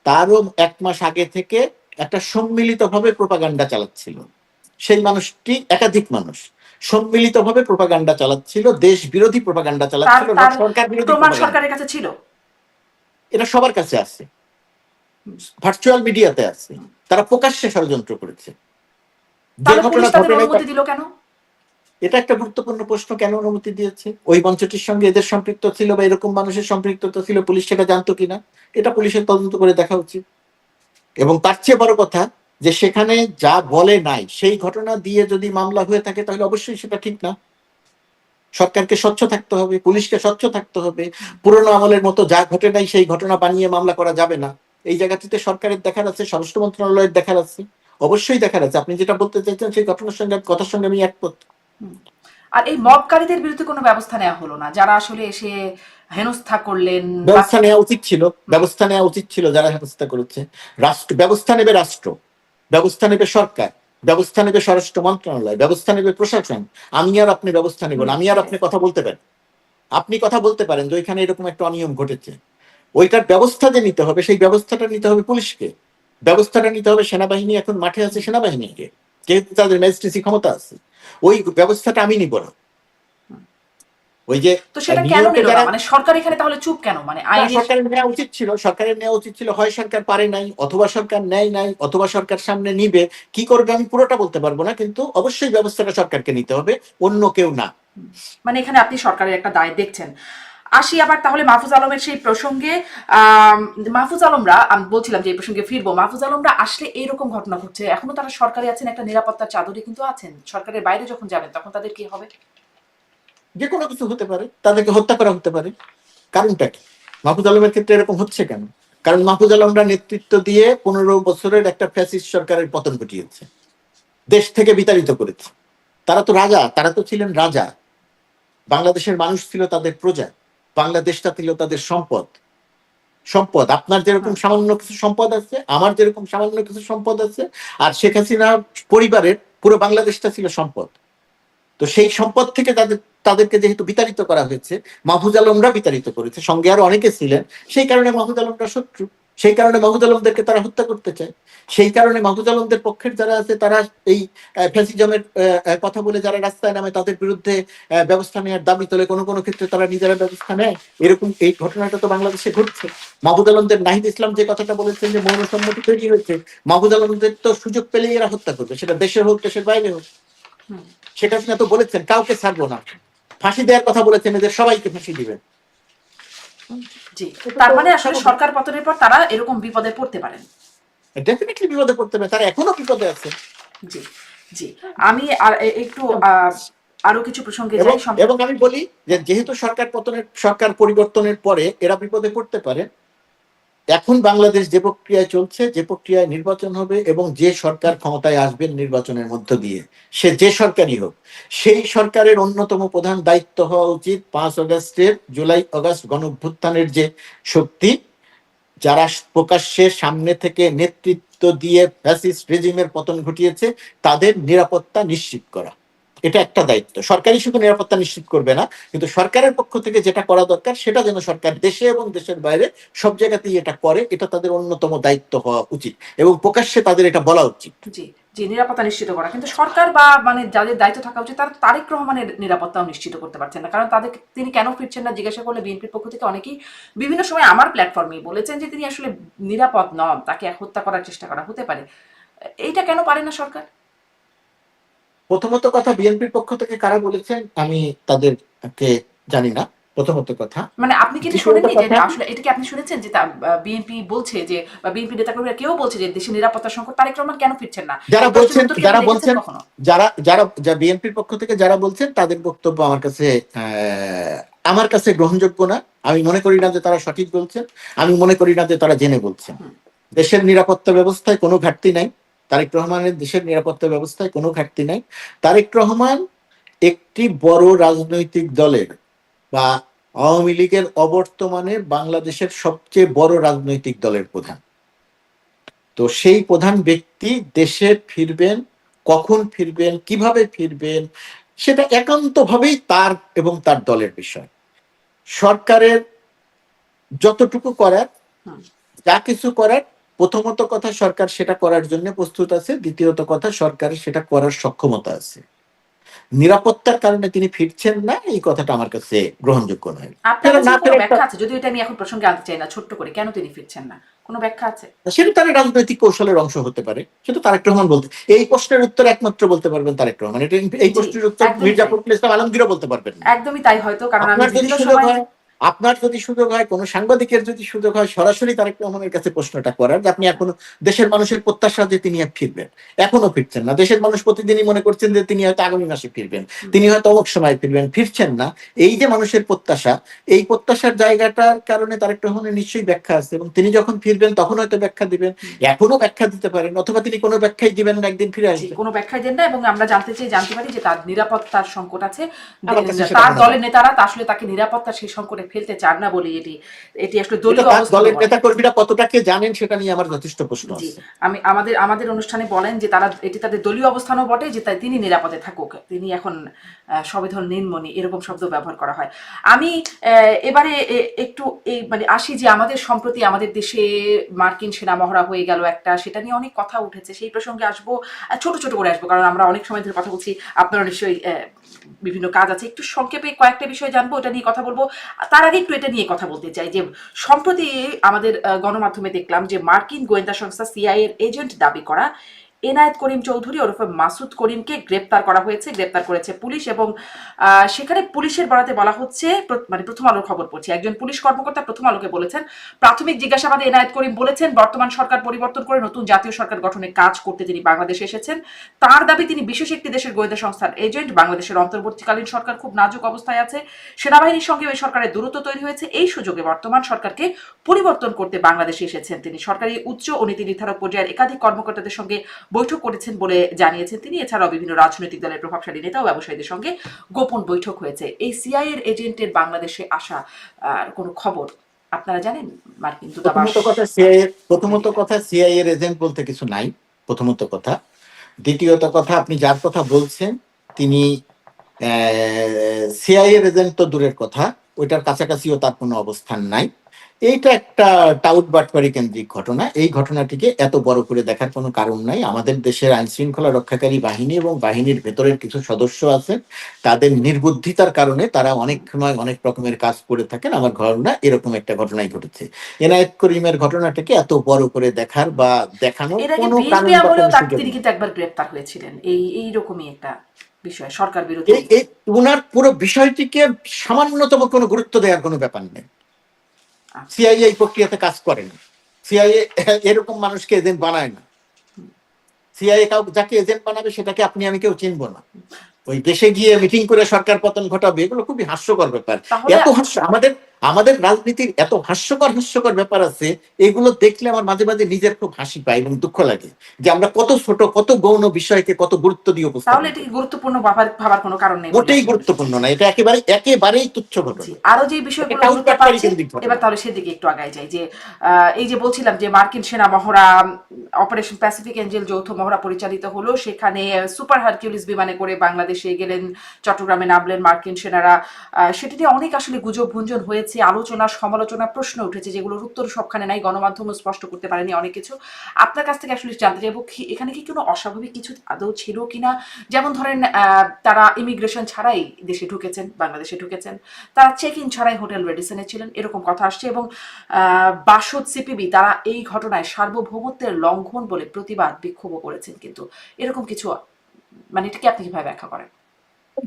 তারও 1 মাস আগে থেকে একটা সম্মিলিতভাবে প্রোপাগান্ডা চালাচ্ছিল। সেই মানুষটি, একাধিক মানুষ সম্মিলিতভাবে প্রোপাগান্ডা চালাচ্ছিল, দেশ বিরোধী প্রোপাগান্ডা চালাচ্ছিল, সরকার বিরোধী প্রোপাগান্ডা। সরকারের কাছে ছিল, এটা সবার কাছে আছে, ভার্চুয়াল মিডিয়াতে আছে, তারা প্রকাশ্যে ষড়যন্ত্র করেছে। যে ঘটনা অনুমতি দিল কেন? এটা একটা গুরুত্বপূর্ণ প্রশ্ন, কেন অনুমতি দিয়েছে? ওই মঞ্চটির সঙ্গে এদের সম্পৃক্ত ছিল বা এরকম মানুষের সম্পৃক্ততা ছিল, পুলিশ সেটা জানতো কিনা, এটা পুলিশের তদন্ত করে দেখা উচিত। এবং তার চেয়ে বড় কথা যে সেখানে যা বলে নাই সেই ঘটনা দিয়ে যদি মামলা হয়ে থাকে তাহলে অবশ্যই সেটা ঠিক না। সরকারকে স্বচ্ছ থাকতে হবে, পুলিশকে স্বচ্ছ থাকতে হবে। পুরনো আমলের মতো যা ঘটে নাই সেই ঘটনা বানিয়ে মামলা করা যাবে না। এই জায়গাটিতে সরকারের দেখার আছে, স্বরাষ্ট্র মন্ত্রণালয়ের দেখার আছে, অবশ্যই দেখার আছে। আপনি যেটা বলতে চাইছেন সেই ঘটনার সঙ্গে, কথার সঙ্গে আমি একমত। আর এই মবকারীদের বিরুদ্ধে কোনো ব্যবস্থা নেওয়া হলো না, যারা আসলে এসে হেনস্থা করলেন? ব্যবস্থা নেওয়া উচিত ছিল, ব্যবস্থা নেওয়া উচিত ছিল। যারা হেনস্থা করেছে, রাষ্ট্র ব্যবস্থা নেবে, রাষ্ট্র ব্যবস্থা নেবে, সরকার ব্যবস্থা নেবে, স্বরাষ্ট্র মন্ত্রণালয় ব্যবস্থা নেবে, প্রশাসন। আমি আর আপনি ব্যবস্থা নেব না? আমি আর আপনি কথা বলতে পারেন, আপনি কথা বলতে পারেন যে ওইখানে এরকম একটা অনিয়ম ঘটেছে, ওইটার ব্যবস্থা যে নিতে হবে সেই ব্যবস্থাটা নিতে হবে পুলিশকে, ব্যবস্থাটা নিতে হবে সেনাবাহিনী। এখন মাঠে আছে সেনাবাহিনীকে, যেহেতু তাদের ম্যাজিস্ট্রেসি ক্ষমতা আছে। ওই ব্যবস্থাটা আমি নিব না। ওই যে, তো সেটা কেন নিল না? মানে সরকার এখানে তাহলে চুপ কেন? মানে সরকারের নেওয়া উচিত ছিল, সরকারের নেওয়া উচিত ছিল। হয় সরকার পারে নাই, অথবা সরকার নেয় নাই, অথবা সরকার সামনে নিবে। কি করবে আমি পুরোটা বলতে পারবো না, কিন্তু অবশ্যই ব্যবস্থাটা সরকারকে নিতে হবে, অন্য কেউ না। মানে এখানে আপনি সরকারের একটা দায় দেখছেন। আসি আবার তাহলে মাহফুজ আলমের সেই প্রসঙ্গে। মাহফুজ আলমরা, আমি বলছিলাম যে এই প্রসঙ্গে ফিরবো, মাহফুজ আলমরা আসলে এইরকম ঘটনা ঘটছে, এখনো তারা সরকারি আছেন, একটা নিরাপত্তার চাদরে কিন্তু আছেন, সরকারের বাইরে যখন যাবেন তখন তাদের কি হবে? যে কোনো কিছু হতে পারে, তাদেরকে হত্যা করা হতে পারে। কারণটা কি? মাহফুজ আলমের ক্ষেত্রে এরকম হচ্ছে কেন? কারণ মাহফুজ আলমরা নেতৃত্ব দিয়ে 15 বছরের একটা ফ্যাসিস্ট সরকারের পতন ঘটিয়েছে, দেশ থেকে বিতাড়িত করেছে। তারা তো রাজা, তারা তো ছিলেন রাজা। বাংলাদেশের মানুষ ছিল তাদের প্রজা, বাংলাদেশটা ছিল তাদের সম্পদ। সম্পদ আপনার যেরকম সামান্য কিছু সম্পদ আছে, আমার যেরকম সামান্য কিছু সম্পদ আছে, আর শেখ হাসিনা পরিবারের পুরো বাংলাদেশটা ছিল সম্পদ। তো সেই সম্পদ থেকে তাদেরকে যেহেতু বিতাড়িত করা হয়েছে, মাহফুজ আলমরা বিতাড়িত করেছে, সঙ্গে আরো অনেকে ছিলেন। সেই কারণে মাহফুজ আলমরা শত্রু, সেই কারণে মাহফুজ আলমদেরকে তারা হত্যা করতে চায়। সেই কারণে মাহফুজ আলমদের পক্ষের যারা আছে তারা এই ফ্যাসিজমের কথা বলে যারা রাস্তায় নামে তাদের বিরুদ্ধে ব্যবস্থা নেওয়ার দাবি তোলে। কোনো কোনো ক্ষেত্রে তারা নিজেরা ব্যবস্থা নেয়। এরকম এই ঘটনাটা তো বাংলাদেশে ঘটছে। মাহফুজ আলমদের নাহিদ ইসলাম যে কথাটা বলেছেন যে মৌনসম্মতি তৈরি হয়েছে, মাহফুজ আলমদের তো সুযোগ পেলেই এরা হত্যা করবে, সেটা দেশের হোক দেশের বাইরে হোক। শেখ হাসিনা তো বলেছেন কাউকে ছাড়বো না, ফাঁসি দেওয়ার কথা বলেছেন, এদের সবাইকে ফাঁসি দিবেন। জি, তার মানে আসলে সরকার পতনের পর তারা এরকম বিপদে পড়তে পারেন। ডেফিনেটলি বিপদে পড়তে পারে, তারা এখনো বিপদে আছে। জি, জি। আমি একটু আরো কিছু প্রসঙ্গে যাই। এবং আমি বলি যে যেহেতু সরকার পরিবর্তনের পরে এরা বিপদে পড়তে পারে, এখন বাংলাদেশ যে প্রক্রিয়ায় চলছে, যে প্রক্রিয়ায় নির্বাচন হবে এবং যে সরকার ক্ষমতায় আসবেন নির্বাচনের মধ্য দিয়ে, সে যে সরকারই হোক, সেই সরকারের অন্যতম প্রধান দায়িত্ব হওয়া উচিত 5 আগস্টের জুলাই আগস্ট গণঅভ্যুত্থানের যে শক্তি, যারা প্রকাশ্যে সামনে থেকে নেতৃত্ব দিয়ে ফ্যাসিস্ট রেজিমের পতন ঘটিয়েছে, তাদের নিরাপত্তা নিশ্চিত করা। এটা একটা দায়িত্ব। সরকারই শুধু নিরাপত্তা নিশ্চিত করবে না, কিন্তু সরকারের পক্ষ থেকে যেটা করা দরকার সেটা যেন সরকার দেশে এবং দেশের বাইরে সব জায়গাতেই এটা করে, এটা তাদের অন্যতম দায়িত্ব হওয়া উচিত এবং প্রকাশ্যে তাদের এটা বলা উচিত। জি, জি, নিরাপত্তা নিশ্চিত করা। কিন্তু সরকার বা মানে যাদের দায়িত্ব থাকা উচিত তারা তারেক রহমানের নিরাপত্তাও নিশ্চিত করতে পারছেন না। কারণ তিনি কেন ফিরছেন না জিজ্ঞাসা করলে বিএনপির পক্ষ থেকে অনেকেই বিভিন্ন সময় আমার প্ল্যাটফর্মে বলেছেন যে তিনি আসলে নিরাপদ নন, তাকে হত্যা করার চেষ্টা করা হতে পারে। এইটা কেন পারে না সরকার? প্রথমত কথা, বিএনপির পক্ষ থেকে কারা বলেছেন আমি তাদেরকে জানি না, প্রথমত কথা। মানে আপনি কি এটা শোনেননি যে আসলে এটা কি আপনি শুনেছেন যে বিএনপি বলছে যে, বা বিএনপি নেতাকর্মীরা কেউ বলছে যে দেশে নিরাপত্তা সংকট, তারেক রহমান কেন ফিরছেন না? যারা বলছেন যারা যারা বিএনপির পক্ষ থেকে যারা বলছেন তাদের বক্তব্য আমার কাছে গ্রহণযোগ্য না। আমি মনে করি না যে তারা সঠিক বলছেন, আমি মনে করি না যে তারা জেনে বলছেন। দেশের নিরাপত্তা ব্যবস্থায় কোনো ঘাটতি নাই, তারেক রহমানের দেশের নিরাপত্তা ব্যবস্থায় কোনো ঘাটতি নাই। তারেক রহমান একটি বড় রাজনৈতিক দলের বা আওয়ামী লীগের অবর্তমানে বাংলাদেশের সবচেয়ে বড় রাজনৈতিক দলের প্রধান। তো সেই প্রধান ব্যক্তি দেশে ফিরবেন, কখন ফিরবেন, কিভাবে ফিরবেন, সেটা একান্তভাবেই তার এবং তার দলের বিষয়। সরকারের যতটুকু করার, যা কিছু করার, প্রথমত কথা সরকার সেটা করার জন্য প্রস্তুত আছে, দ্বিতীয়ত কথা সরকারের সেটা করার সক্ষমতা আছে। নিরাপত্তার কারণে তিনি ফিরছেন না, এই কথাটা আমার কাছে গ্রহণযোগ্য নয়। ব্যাখ্যা আছে, যদিও এটা আমি এখন প্রসঙ্গে আনতে চাই না, ছোট্ট করে কেন তিনি ফিরছেন না, কোনো ব্যাখ্যা আছে? সেটা তার রাজনৈতিক কৌশলের অংশ হতে পারে, সেটা তারেক রহমান বলতে, এই প্রশ্নের উত্তর একমাত্র বলতে পারবেন তারেক রহমান। এটা এই প্রশ্নের উত্তর মির্জা ফখরুল ইসলাম আলমগীরও বলতে পারবেন না। একদমই তাই, হয়তো কারণ আপনার যদি সুযোগ হয়, কোন সাংবাদিকের যদি সুযোগ হয় সরাসরি তারেক রহমানের কাছে প্রশ্নটা করার যে আপনি এখনো দেশের মানুষের প্রত্যাশা যে তিনি ফিরবেন, এখনো ফিরছেন না। দেশের মানুষ প্রতিদিনই মনে করছেন যে তিনি হয়তো আগামী মাসে ফিরবেন, তিনি হয়তো অমুক সময় ফিরবেন, ফিরছেন না। এই যে মানুষের প্রত্যাশা, এই প্রত্যাশার জায়গাটার কারণে তারেক রহমানের নিশ্চয়ই ব্যাখ্যা আছে এবং তিনি যখন ফিরবেন তখন হয়তো ব্যাখ্যা দিবেন, এখনো ব্যাখ্যা দিতে পারেন, অথবা তিনি কোনো ব্যাখ্যাই দিবেন না, একদিন ফিরে আসবেন। কোনো ব্যাখ্যাই দেন না এবং আমরা জানতে পারি যে তার নিরাপত্তার সংকট আছে, তার দলের নেতারা আসলে তাকে নিরাপত্তার সেই সংকটে ফেলতে চান না বলে এটি আসলে দলীয় অবস্থা। দলের নেতা কর্মীরা কতটা কে জানেন সেটা নিয়ে আমার যথেষ্ট প্রশ্ন আছে। আমি আমাদের অনুষ্ঠানে বলেন যে এটি তাদের দলীয় অবস্থানও বটে যে তিনি নিরাপদে থাকুক, তিনি এখন সবেধন নির্মণি, এরকম শব্দ ব্যবহার করা হয়। আমি এবারে একটু এই মানে আসি যে আমাদের সম্প্রতি আমাদের দেশে মার্কিন সেনা মহড়া হয়ে গেল একটা, সেটা নিয়ে অনেক কথা উঠেছে, সেই প্রসঙ্গে আসবো, ছোট ছোট করে আসবো কারণ আমরা অনেক সময় ধরে কথা বলছি, আপনারা নিশ্চয়ই বিভিন্ন কাজ আছে, একটু সংক্ষেপে কয়েকটা বিষয় জানবো, এটা নিয়ে কথা বলবো। তার আগে একটু এটা নিয়ে কথা বলতে চাই যে সম্প্রতি আমাদের গণমাধ্যমে দেখলাম যে মার্কিন গোয়েন্দা সংস্থা সিআইএ এর এজেন্ট দাবি করা এনায়েত করিম চৌধুরী ওরফে মাসুদ করিমকে গ্রেপ্তার করা হয়েছে, গ্রেপ্তার করেছে পুলিশ। এবং সেখানে পুলিশের বরাতে বলা হচ্ছে, মানে প্রথম আলোর খবর পড়ছে, একজন পুলিশ কর্মকর্তা প্রথম আলোকে বলেছেন, প্রাথমিক জিজ্ঞাসাবাদে এনায়েত করিম বলেছেন বর্তমান সরকার পরিবর্তন করে নতুন জাতীয় সরকার গঠনে কাজ করতে তিনি বাংলাদেশে এসেছেন। তার দাবি তিনি বিশেষ একটি দেশের গোয়েন্দা সংস্থার এজেন্ট। বাংলাদেশের অন্তর্বর্তীকালীন সরকার খুব নাজুক অবস্থায় আছে, সেনাবাহিনীর সঙ্গে ওই সরকারের দূরত্ব তৈরি হয়েছে, এই সুযোগে বর্তমান সরকারকে পরিবর্তন করতে বাংলাদেশে এসেছেন তিনি। সরকারি উচ্চ ও নীতি নির্ধারক পর্যায়ের একাধিক কর্মকর্তাদের সঙ্গে বৈঠক করেছেন বলে জানিয়েছেন তিনি। এছাড়াও বিভিন্ন রাজনৈতিক দলের প্রভাবশালী নেতা ও ব্যবসায়ীদের সঙ্গে গোপন বৈঠক হয়েছে। এই সিআইএ এর এজেন্টের বাংলাদেশে আসা কোনো খবর আপনারা জানেন? মার্কিন দূতাবাস প্রথমত কথা সিআইএ এর এজেন্ট বলতে কিছু নাই, প্রথমত কথা। দ্বিতীয়ত কথা, আপনি যার কথা বলছেন তিনি সিআইএ এর এজেন্ট তো দূরের কথা, ওইটার কাছাকাছিও তার কোনো অবস্থান নাই। এইটা একটা টাউট বাটপারি কেন্দ্রিক ঘটনা। এই ঘটনাটিকে এত বড় করে দেখার কোনো কারণ নাই। আমাদের দেশের আইন শৃঙ্খলা রক্ষাকারী বাহিনী এবং বাহিনীর ভেতরের কিছু সদস্য আছেন, তাদের নির্বুদ্ধিতার কারণে তারা অনেক সময় অনেক রকমের কাজ করে থাকেন। আমার ঘটনা এরকম একটা ঘটনাই ঘটেছে। এনায়েত করিমের ঘটনাটাকে এত বড় করে দেখার বা দেখানোর কোনো কারণ তিনি কিন্তু একবার গ্রেপ্তার হয়েছিলেন এইরকমই একটা বিষয়, সরকার বিরোধী। ওনার পুরো বিষয়টিকে সামান্যতম কোনো গুরুত্ব দেওয়ার কোনো ব্যাপার নেই। সিআইএ এই প্রক্রিয়াতে কাজ করে না। সিআইএ এরকম মানুষকে এজেন্ট বানায় না। সিআইএ যাকে এজেন্ট বানাবে সেটাকে আপনি আমি কেউ চিনবো না। ওই দেশে গিয়ে মিটিং করে সরকার পতন ঘটাবে, এগুলো খুবই হাস্যকর ব্যাপার। এত হাস্য আমাদের রাজনীতির এত হাস্যকর ব্যাপার আছে, এগুলো দেখলে আমার মাঝে মাঝে নিজের খুব হাসি পায় এবং দুঃখ লাগে যে আমরা কত ছোট কত গৌণ বিষয়কে কত গুরুত্ব দিয়ে উপস্থাপন। তাহলে এটি গুরুত্বপূর্ণ ভাবার কোনো কারণ নেই, মোটেই গুরুত্বপূর্ণ না, এটা একেবারেই তুচ্ছ ঘটনা। আরো যে বিষয়গুলো গুরুত্ব পাচ্ছে, এবার তাহলে সেদিকে একটু আগায় যাই। যে এই যে বলছিলাম যে মার্কিন সেনা মহড়া, অপারেশন প্যাসিফিক এঞ্জেল যৌথ মহড়া পরিচালিত হলো, সেখানে সুপার হারকিউলিস বিমানে করে বাংলাদেশে গেলেন, চট্টগ্রামে নামলেন মার্কিন সেনারা। সেটি নিয়ে অনেক আসলে গুজব গুঞ্জন হয়েছে, আলোচনা সমালোচনা প্রশ্ন উঠেছে, যেগুলোর উত্তর সবখানে নাই, গণমাধ্যমও স্পষ্ট করতে পারেনি অনেক কিছু। আপনার কাছ থেকে আসলে জানতে চাইব, এখানে কি কোনো অস্বাভাবিক কিছু আদৌ ছিল কিনা? যেমন ধরেন তারা ইমিগ্রেশন ছাড়াই দেশে ঢুকেছেন, বাংলাদেশে ঢুকেছেন, তারা চেক ইন ছাড়াই হোটেল রেডিসনে ছিলেন, এরকম কথা আসছে। এবং বাসদ সিপিবি তারা এই ঘটনায় সার্বভৌমত্বের লঙ্ঘন বলে প্রতিবাদ বিক্ষোভও করেছেন, কিন্তু এরকম কিছু, মানে এটা কি আপনি কিভাবে ব্যাখ্যা করেন?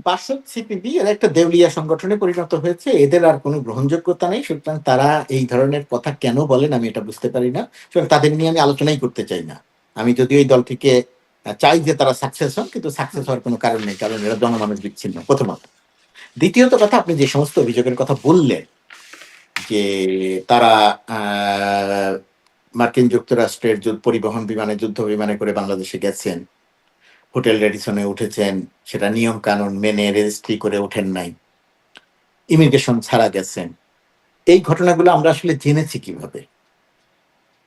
বাসদ সিপিবি এরা একটা দেউলিয়া সংগঠনে পরিণত হয়েছে, এদের আর কোনো গ্রহণযোগ্যতা নেই। সুতরাং তারা এই ধরনের কথা কেন বলেন আমি এটা বুঝতে পারি না। সুতরাং তাদের নিয়ে আমি আলোচনাই করতে চাই না। আমি যদিও এই দলটিকে চাই যে তারা সাকসেস হন, কিন্তু সাকসেস হওয়ার কোনো কারণ নেই, কারণ এরা জনমানুষ বিচ্ছিন্ন, প্রথমত। দ্বিতীয়ত কথা, আপনি যে সমস্ত অভিযোগের কথা বললেন যে তারা মার্কিন যুক্তরাষ্ট্রের পরিবহন বিমানে, যুদ্ধ বিমানে করে বাংলাদেশে গেছেন, হোটেল রেডিসনে উঠেছেন, সেটা নিয়ম কানুন মেনে রেজিস্ট্রি করে ওঠেন নাই, ইমিগ্রেশন ছাড়া গেছেন, এই ঘটনাগুলো আমরা আসলে জেনেছি কিভাবে?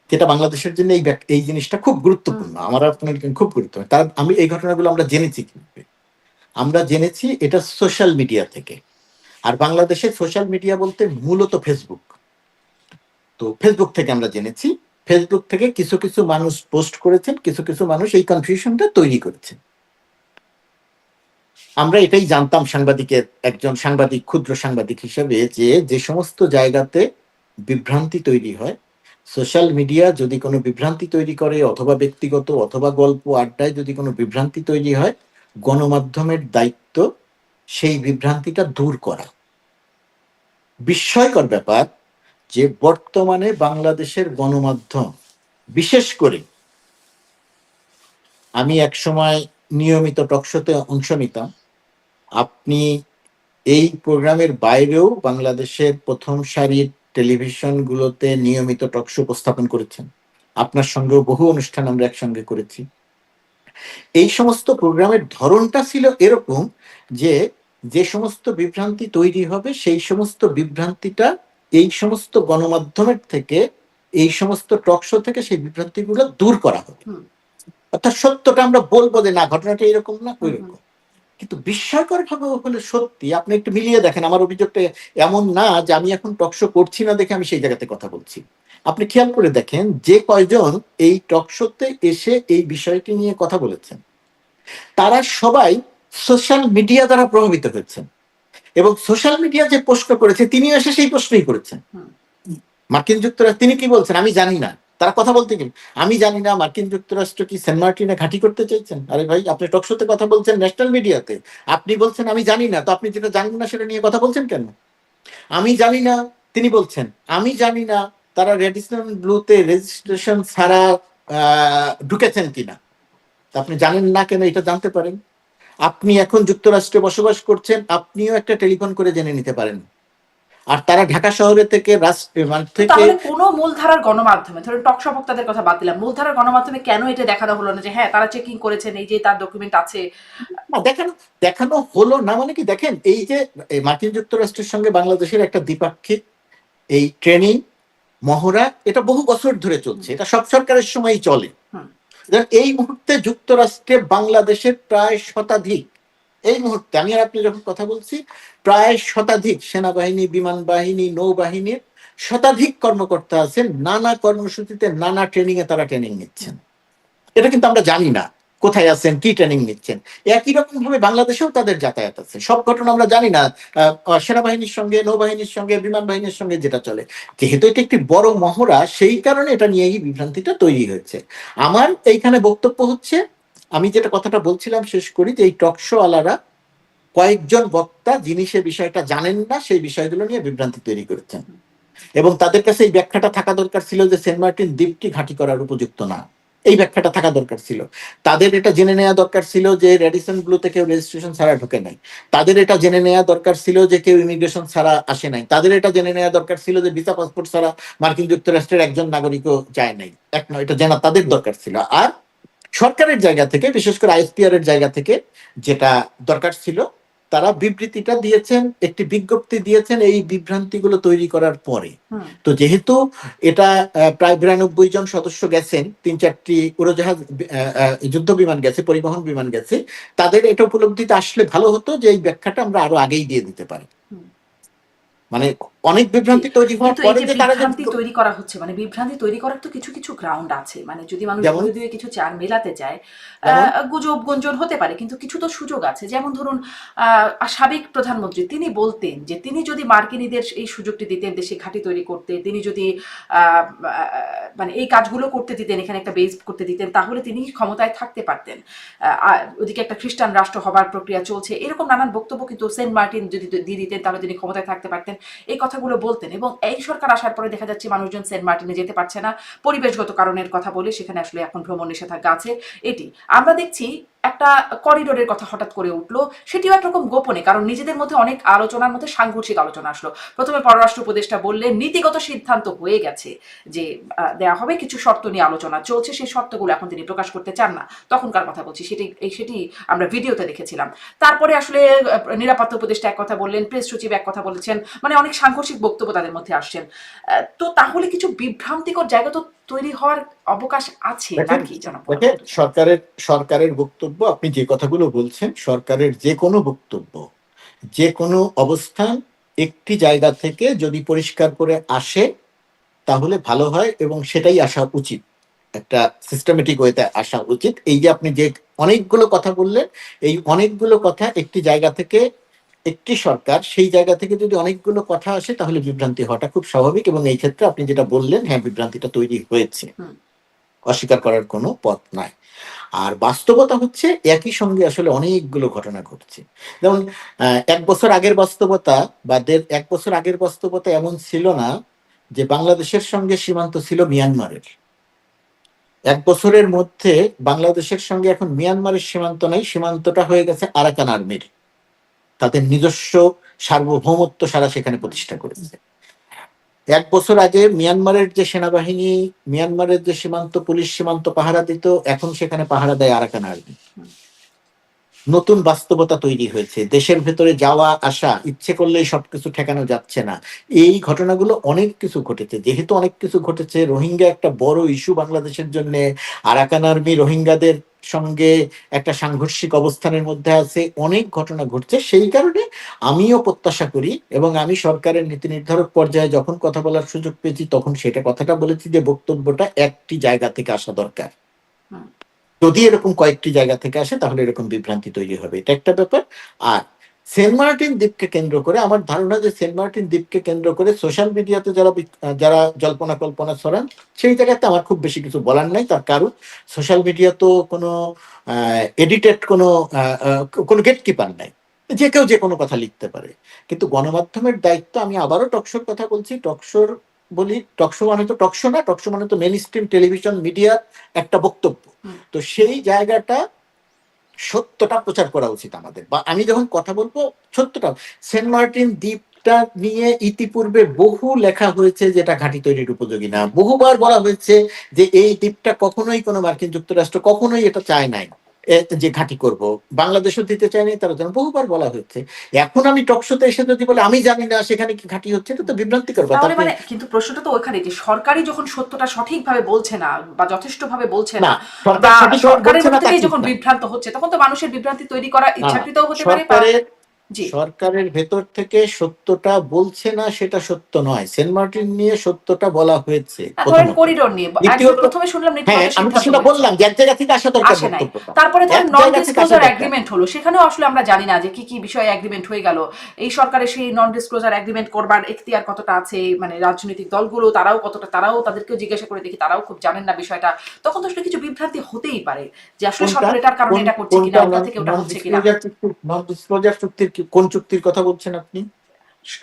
যেটা বাংলাদেশের জন্য এই জিনিসটা খুব গুরুত্বপূর্ণ, আমার আপনার খুব গুরুত্বপূর্ণ। তার এই ঘটনাগুলো আমরা জেনেছি কিভাবে? আমরা জেনেছি এটা সোশ্যাল মিডিয়া থেকে। আর বাংলাদেশে সোশ্যাল মিডিয়া বলতে মূলত ফেসবুক। তো ফেসবুক থেকে আমরা জেনেছি, ফেসবুক থেকে কিছু কিছু মানুষ পোস্ট করেছেন, কিছু কিছু মানুষ এই কনফিউশনটা তৈরি করেছেন। আমরা এটাই জানতাম একজন সাংবাদিক, ক্ষুদ্র সাংবাদিক হিসেবে, যে সমস্ত জায়গাতে বিভ্রান্তি তৈরি হয়, সোশ্যাল মিডিয়া যদি কোনো বিভ্রান্তি তৈরি করে, অথবা ব্যক্তিগত অথবা গল্প আড্ডায় যদি কোনো বিভ্রান্তি তৈরি হয়, গণমাধ্যমের দায়িত্ব সেই বিভ্রান্তিটা দূর করা। বিস্ময়কর ব্যাপার যে বর্তমানে বাংলাদেশের গণমাধ্যম, বিশেষ করে আমি একসময় নিয়মিত টকশোতে অংশ নিতাম, আপনি এই প্রোগ্রামের বাইরেও বাংলাদেশের প্রথম সারির টেলিভিশনগুলোতে নিয়মিত টকশো উপস্থাপন করেছেন, আপনার সঙ্গেও বহু অনুষ্ঠান আমরা একসঙ্গে করেছি। এই সমস্ত প্রোগ্রামের ধরনটা ছিল এরকম যে সমস্ত বিভ্রান্তি তৈরি হবে, সেই সমস্ত বিভ্রান্তিটা এই সমস্ত গণমাধ্যমের থেকে, এই সমস্ত টকশো থেকে সেই বিভ্রান্তিগুলো দূর করা হবে। অর্থাৎ সত্যটা আমরা বলবো যে না, ঘটনাটা এরকম না ওই রকম। কিন্তু বিস্ময়কর ভাবে হলে সত্যি, আপনি একটু মিলিয়ে দেখেন, আমার অভিযোগটা এমন না যে আমি এখন টকশো করছি না দেখে আমি সেই জায়গাতে কথা বলছি। আপনি খেয়াল করে দেখেন যে কয়জন এই টকশোতে এসে এই বিষয়টি নিয়ে কথা বলেছেন, তারা সবাই সোশ্যাল মিডিয়া দ্বারা প্রভাবিত হয়েছেন, এবং সোশ্যাল মিডিয়া যে প্রশ্ন করেছে তিনি এসে সেই প্রশ্নই করেছেন। মার্কিন যুক্তরাষ্ট্র তিনি কি বলছেন আমি জানি না, তারা কথা বলতে গেলে আমি জানি না মার্কিন যুক্তরাষ্ট্র কি সেন্ট মার্টিনে ঘাঁটি করতে চাইছেন। আরে ভাই, আপনি টকশোতে কথা বলছেন, ন্যাশনাল মিডিয়াতে, আপনি বলছেন আমি জানি না, তো আপনি যেটা জানেন না সেটা নিয়ে কথা বলছেন কেন? আমি জানি না, তিনি বলছেন আমি জানি না তারা রেডিসন ব্লুতে রেজিস্ট্রেশন ছাড়া ঢুকেছেন কিনা। তা আপনি জানেন না কেন এটা জানতে পারেন? আপনি এখন যুক্তরাষ্ট্রে বসবাস করছেন, আপনিও একটা টেলিফোন করে জেনে নিতে পারেন। আর তারা ঢাকা শহরে থেকে তাহলে কোনো মূলধারার গণমাধ্যমে, ধরুন টকশো বক্তাদের কথা বাদ দিলাম, মূলধারার গণমাধ্যমে কেন এটা দেখানো হলো না যে হ্যাঁ তারা চেকিং করেছেন, এই যে তার ডকুমেন্ট আছে? দেখানো দেখানো হলো না মানে কি, দেখেন এই যে মার্কিন যুক্তরাষ্ট্রের সঙ্গে বাংলাদেশের একটা দ্বিপাক্ষিক এই ট্রেনিং মহড়া, এটা বহু বছর ধরে চলছে, এটা সব সরকারের সময়ই চলে। এই মুহূর্তে যুক্তরাষ্ট্রে বাংলাদেশের প্রায় শতাধিক, এই মুহূর্তে আমি আর আপনি যখন কথা বলছি, প্রায় শতাধিক সেনাবাহিনী, বিমান বাহিনী, নৌবাহিনীর শতাধিক কর্মকর্তা আছেন, নানা কর্মসূচিতে নানা ট্রেনিং এ তারা ট্রেনিং নিচ্ছেন। এটা কিন্তু আমরা জানি না কোথায় আছেন, কি ট্রেনিং নিচ্ছেন। একই রকম ভাবে বাংলাদেশেও তাদের যাতায়াত আছে, সব ঘটনা আমরা জানি না। সেনাবাহিনীর সঙ্গে, নৌবাহিনীর সঙ্গে, বিমান বাহিনীর সঙ্গে যেটা চলে, যেহেতু এটা একটি বড় মহড়া, সেই কারণে এটা নিয়েই বিভ্রান্তিটা তৈরি হয়েছে। আমার এইখানে বক্তব্য হচ্ছে, আমি যেটা কথাটা বলছিলাম শেষ করি, যে এই টকশো আলারা কয়েকজন বক্তা যিনি সে বিষয়টা জানেন না, সেই বিষয়গুলো নিয়ে বিভ্রান্তি তৈরি করেছেন, এবং তাদের কাছে এই ব্যাখ্যাটা থাকা দরকার ছিল যে সেন্ট মার্টিন দ্বীপটি ঘাঁটি করার উপযুক্ত না। এই ব্যাখ্যাটা থাকা দরকার ছিল। তাদের এটা জেনে নেওয়া দরকার ছিল যে রেডিসন ব্লুতে কেউ রেজিস্ট্রেশন ছাড়া ঢোকে নাই। তাদের এটা জেনে নেওয়া দরকার ছিল যে কেউ ইমিগ্রেশন ছাড়া আসে নাই। তাদের এটা জেনে নেওয়া দরকার ছিল যে ভিসা পাসপোর্ট ছাড়া মার্কিন যুক্তরাষ্ট্রের একজন নাগরিকও যায় নাই। এক নয়, এটা জানা তাদের দরকার ছিল। আর সরকারের জায়গা থেকে, বিশেষ করে আইএসপিআর এর জায়গা থেকে যেটা দরকার ছিল, তারা বিবৃতিটা দিয়েছেন, একটি বিজ্ঞপ্তি দিয়েছেন এই বিভ্রান্তিগুলো তৈরি করার পরে। তো যেহেতু এটা প্রায় 92 জন সদস্য গেছেন, 3-4টি উড়োজাহাজ, যুদ্ধ বিমান গেছে, পরিবহন বিমান গেছে, তাদের এটা উপলব্ধিতে আসলে ভালো হতো যে এই ব্যাখ্যাটা আমরা আরো আগেই দিয়ে দিতে পারি। মানে অনেক বিভ্রান্তি তৈরি হওয়ার পরে যে তারা বিভ্রান্তি তৈরি করা হচ্ছে, মানে বিভ্রান্তি তৈরি করার তো কিছু কিছু গ্রাউন্ড আছে, মানে যদি মানুষ ঘুরে দিয়ে কিছু চার মেলাতে যায়, গুজব গুঞ্জন হতে পারে, কিন্তু কিছু তো সুযোগ আছে। যেমন ধরুন সাবেক প্রধানমন্ত্রী তিনি বলতেন যে তিনি যদি মার্কিনীদের এই সুযোগটি দিতেন দেশে ঘাঁটি তৈরি করতে, তিনি যদি মানে এই কাজগুলো করতে দিতেন, এখানে একটা বেস করতে দিতেন, তাহলে তিনি ক্ষমতায় থাকতে পারতেন। ওদিকে একটা খ্রিস্টান রাষ্ট্র হবার প্রক্রিয়া চলছে, এরকম নানান বক্তব্য কিন্তু সেন্ট মার্টিন যদি দিয়ে দিতেন তাহলে তিনি ক্ষমতায় থাকতে পারতেন, এই কথাগুলো বলতেন। এবং এই সরকার আসার পরে দেখা যাচ্ছে মানুষজন সেন্ট মার্টিনে যেতে পারছে না, পরিবেশগত কারণের কথা বলে সেখানে আসলে এখন ভ্রমণ নিষেধাজ্ঞা আছে। এটি আমরা দেখছি একটা করিডোরের কথা হঠাৎ করে উঠলো, সেটিও একরকম গোপনে, কারণ নিজেদের মধ্যে অনেক আলোচনার মধ্যে সাংঘর্ষিক আলোচনা আসলো। প্রথমে পররাষ্ট্র উপদেষ্টা বললেন নীতিগত সিদ্ধান্ত হয়ে গেছে যে দেয়া হবে, কিছু শর্ত নিয়ে আলোচনা চলছে, সেই শর্তগুলো এখন তিনি প্রকাশ করতে চান না। তখনকার কথা বলছি, সেটি আমরা ভিডিওতে দেখেছিলাম। তারপরে আসলে নিরাপত্তা উপদেষ্টা এক কথা বললেন, প্রেস সচিব এক কথা বলেছেন, মানে অনেক সাংঘর্ষিক বক্তব্য তাদের মধ্যে আসছেন। তো তাহলে কিছু বিভ্রান্তিকর জায়গা তো তৈরি হওয়ার অবকাশ আছে নাকি? সরকারের বক্তব্য, আপনি যে কথাগুলো বলছেন, সরকারের যে কোনো বক্তব্য, যে কোনো অবস্থান একটি জায়গা থেকে যদি পরিষ্কার করে আসে তাহলে ভালো হয়, এবং সেটাই আসা উচিত, একটা সিস্টেমেটিক ওয়েতে আসা উচিত। এই যে আপনি যে অনেকগুলো কথা বললেন, এই অনেকগুলো কথা একটি জায়গা থেকে, একটি সরকার সেই জায়গা থেকে যদি অনেকগুলো কথা আসে তাহলে বিভ্রান্তি হওয়াটা খুব স্বাভাবিক। এবং এই ক্ষেত্রে আপনি যেটা বললেন, হ্যাঁ বিভ্রান্তিটা তৈরি হয়েছে, অস্বীকার করার কোনো পথ নাই। আর বাস্তবতা হচ্ছে একই সঙ্গে আসলে অনেকগুলো ঘটনা ঘটছে। যেমন 1 বছর আগের বাস্তবতা বা 1 বছর আগের বাস্তবতা এমন ছিল না যে বাংলাদেশের সঙ্গে সীমান্ত ছিল মিয়ানমারের। 1 বছরের মধ্যে বাংলাদেশের সঙ্গে এখন মিয়ানমারের সীমান্ত নাই, সীমান্তটা হয়ে গেছে আরাকান আর্মির। তাদের নিজস্ব সার্বভৌমত্ব সারা সেখানে প্রতিষ্ঠা করেছে। 1 বছর আগে মিয়ানমারের যে সেনাবাহিনী, মিয়ানমারের যে সীমান্ত পুলিশ সীমান্ত পাহারা দিত, এখন সেখানে পাহারা দেয় আরাকান আর্মি। নতুন বাস্তবতা তৈরি হয়েছে, দেশের ভেতরে যাওয়া আসা ইচ্ছে করলেই সবকিছু ঠেকানো যাচ্ছে না। এই ঘটনাগুলো অনেক কিছু ঘটেছে। যেহেতু অনেক কিছু ঘটেছে, রোহিঙ্গা একটা বড় ইস্যু বাংলাদেশের জন্য, আরাকান আর্মি রোহিঙ্গাদের সঙ্গে একটা সাংঘর্ষিক অবস্থানের মধ্যে আছে, অনেক ঘটনা ঘটছে। সেই কারণে আমিও প্রত্যাশা করি, এবং আমি সরকারের নীতি নির্ধারক পর্যায়ে যখন কথা বলার সুযোগ পেয়েছি তখন সেটা কথাটা বলেছি যে বক্তব্যটা একটি জায়গা থেকে আসা দরকার। যদি এরকম কয়েকটি জায়গা থেকে আসে তাহলে এরকম বিভ্রান্তি তৈরি হবে, এটা একটা ব্যাপার। আর সেন্ট মার্টিন দ্বীপকে কেন্দ্র করে আমার ধারণা যে সেন্ট মার্টিন দ্বীপকে কেন্দ্র করে সোশ্যাল মিডিয়াতে যারা জল্পনা কল্পনা ছড়ান, সেই জায়গাতে আমার খুব বেশি কিছু বলার নাই। তার কারণ সোশ্যাল মিডিয়া তো কোনো এডিটেড কোনো গেট কিপার নাই, যে কেউ যে কোনো কথা লিখতে পারে। কিন্তু গণমাধ্যমের দায়িত্ব, আমি আবারও টকশোর কথা বলছি, টকশোর বলি, টকশো মানে তো টকশো না, টকশো মানে তো মেইন স্ট্রিম টেলিভিশন মিডিয়ার একটা বক্তব্য। তো সেই জায়গাটা সত্যটা প্রচার করা উচিত আমাদের, বা আমি যখন কথা বলবো সত্যটা। সেন্ট মার্টিন দ্বীপটা নিয়ে ইতিপূর্বে বহু লেখা হয়েছে যেটা ঘাঁটি তৈরির উপযোগী না। বহুবার বলা হয়েছে যে এই দ্বীপটা কখনোই কোনো মার্কিন যুক্তরাষ্ট্র কখনোই এটা চায় নাই যে ঘাঁটি করব, বাংলাদেশও দিতে চায় নাই, তারা যেন বহুবার বলা হয়েছে। এখন আমি টকশোতে এসে যদি বলে আমি জানি না সেখানে কি ঘাঁটি হচ্ছে, এটা তো বিভ্রান্তিকর কথা। তাহলে মানে কিন্তু প্রশ্নটা তো ওইখানে যে সরকারি যখন সত্যটা সঠিকভাবে বলছে না বা যথেষ্টভাবে বলছে না, না, সরকার বা সঠিক সরকারের বলছে না মধ্যে তা থেকেই ঠিক যখন না। বিভ্রান্ত হচ্ছে, তখন তো মানুষের বিভ্রান্তি তৈরি করা না, না, ইচ্ছাকৃতও হতে পারে বা জি সরকারের ভেতর থেকে সত্যটা বলছে না সেটা সত্য নয়। সেন্ট মার্টিন নিয়ে সত্যটা বলা হয়েছে ধরেন প্রথমত। করিডোর নিয়ে একদম দ্বিতীয়ত, প্রথমে শুনলাম হ্যাঁ নেটিওয়ার্কের আমি তো সিদ্ধান্ত সেটা হয়েছে, বললাম যে এক জায়গা থেকে আসা দরকার আসে নাই। বক্তব্যটা, তারপরে এক ধরেন নন জায়গা থেকে আসা ডিসক্লোজার দরকার। এগ্রিমেন্ট হলো, সেখানেও আসলে আমরা জানি না যে কি কি বিষয়ে এগ্রিমেন্ট হয়ে গেল। এই সরকারের সেই নন ডিসক্লোজার এগ্রিমেন্ট করবার এখতিয়ার কতটা আছে, মানে রাজনৈতিক দলগুলো তারাও কতটা, তারাও তাদেরকেও জিজ্ঞাসা করে দেখি, তারাও খুব জানেন না বিষয়টা। তখন তো আসলে কিছু বিভ্রান্তি হতেই পারে যে আসলে কোনটা সরকার এটার কারণে এটা করছে কিনা, কোনটা ওটা থেকে ওটা নন হচ্ছে কিনা। ডিসক্লোজার চুক্তি? নন ডিসক্লোজার চুক্তির কোন চুক্তির কথা বলছেন আপনি?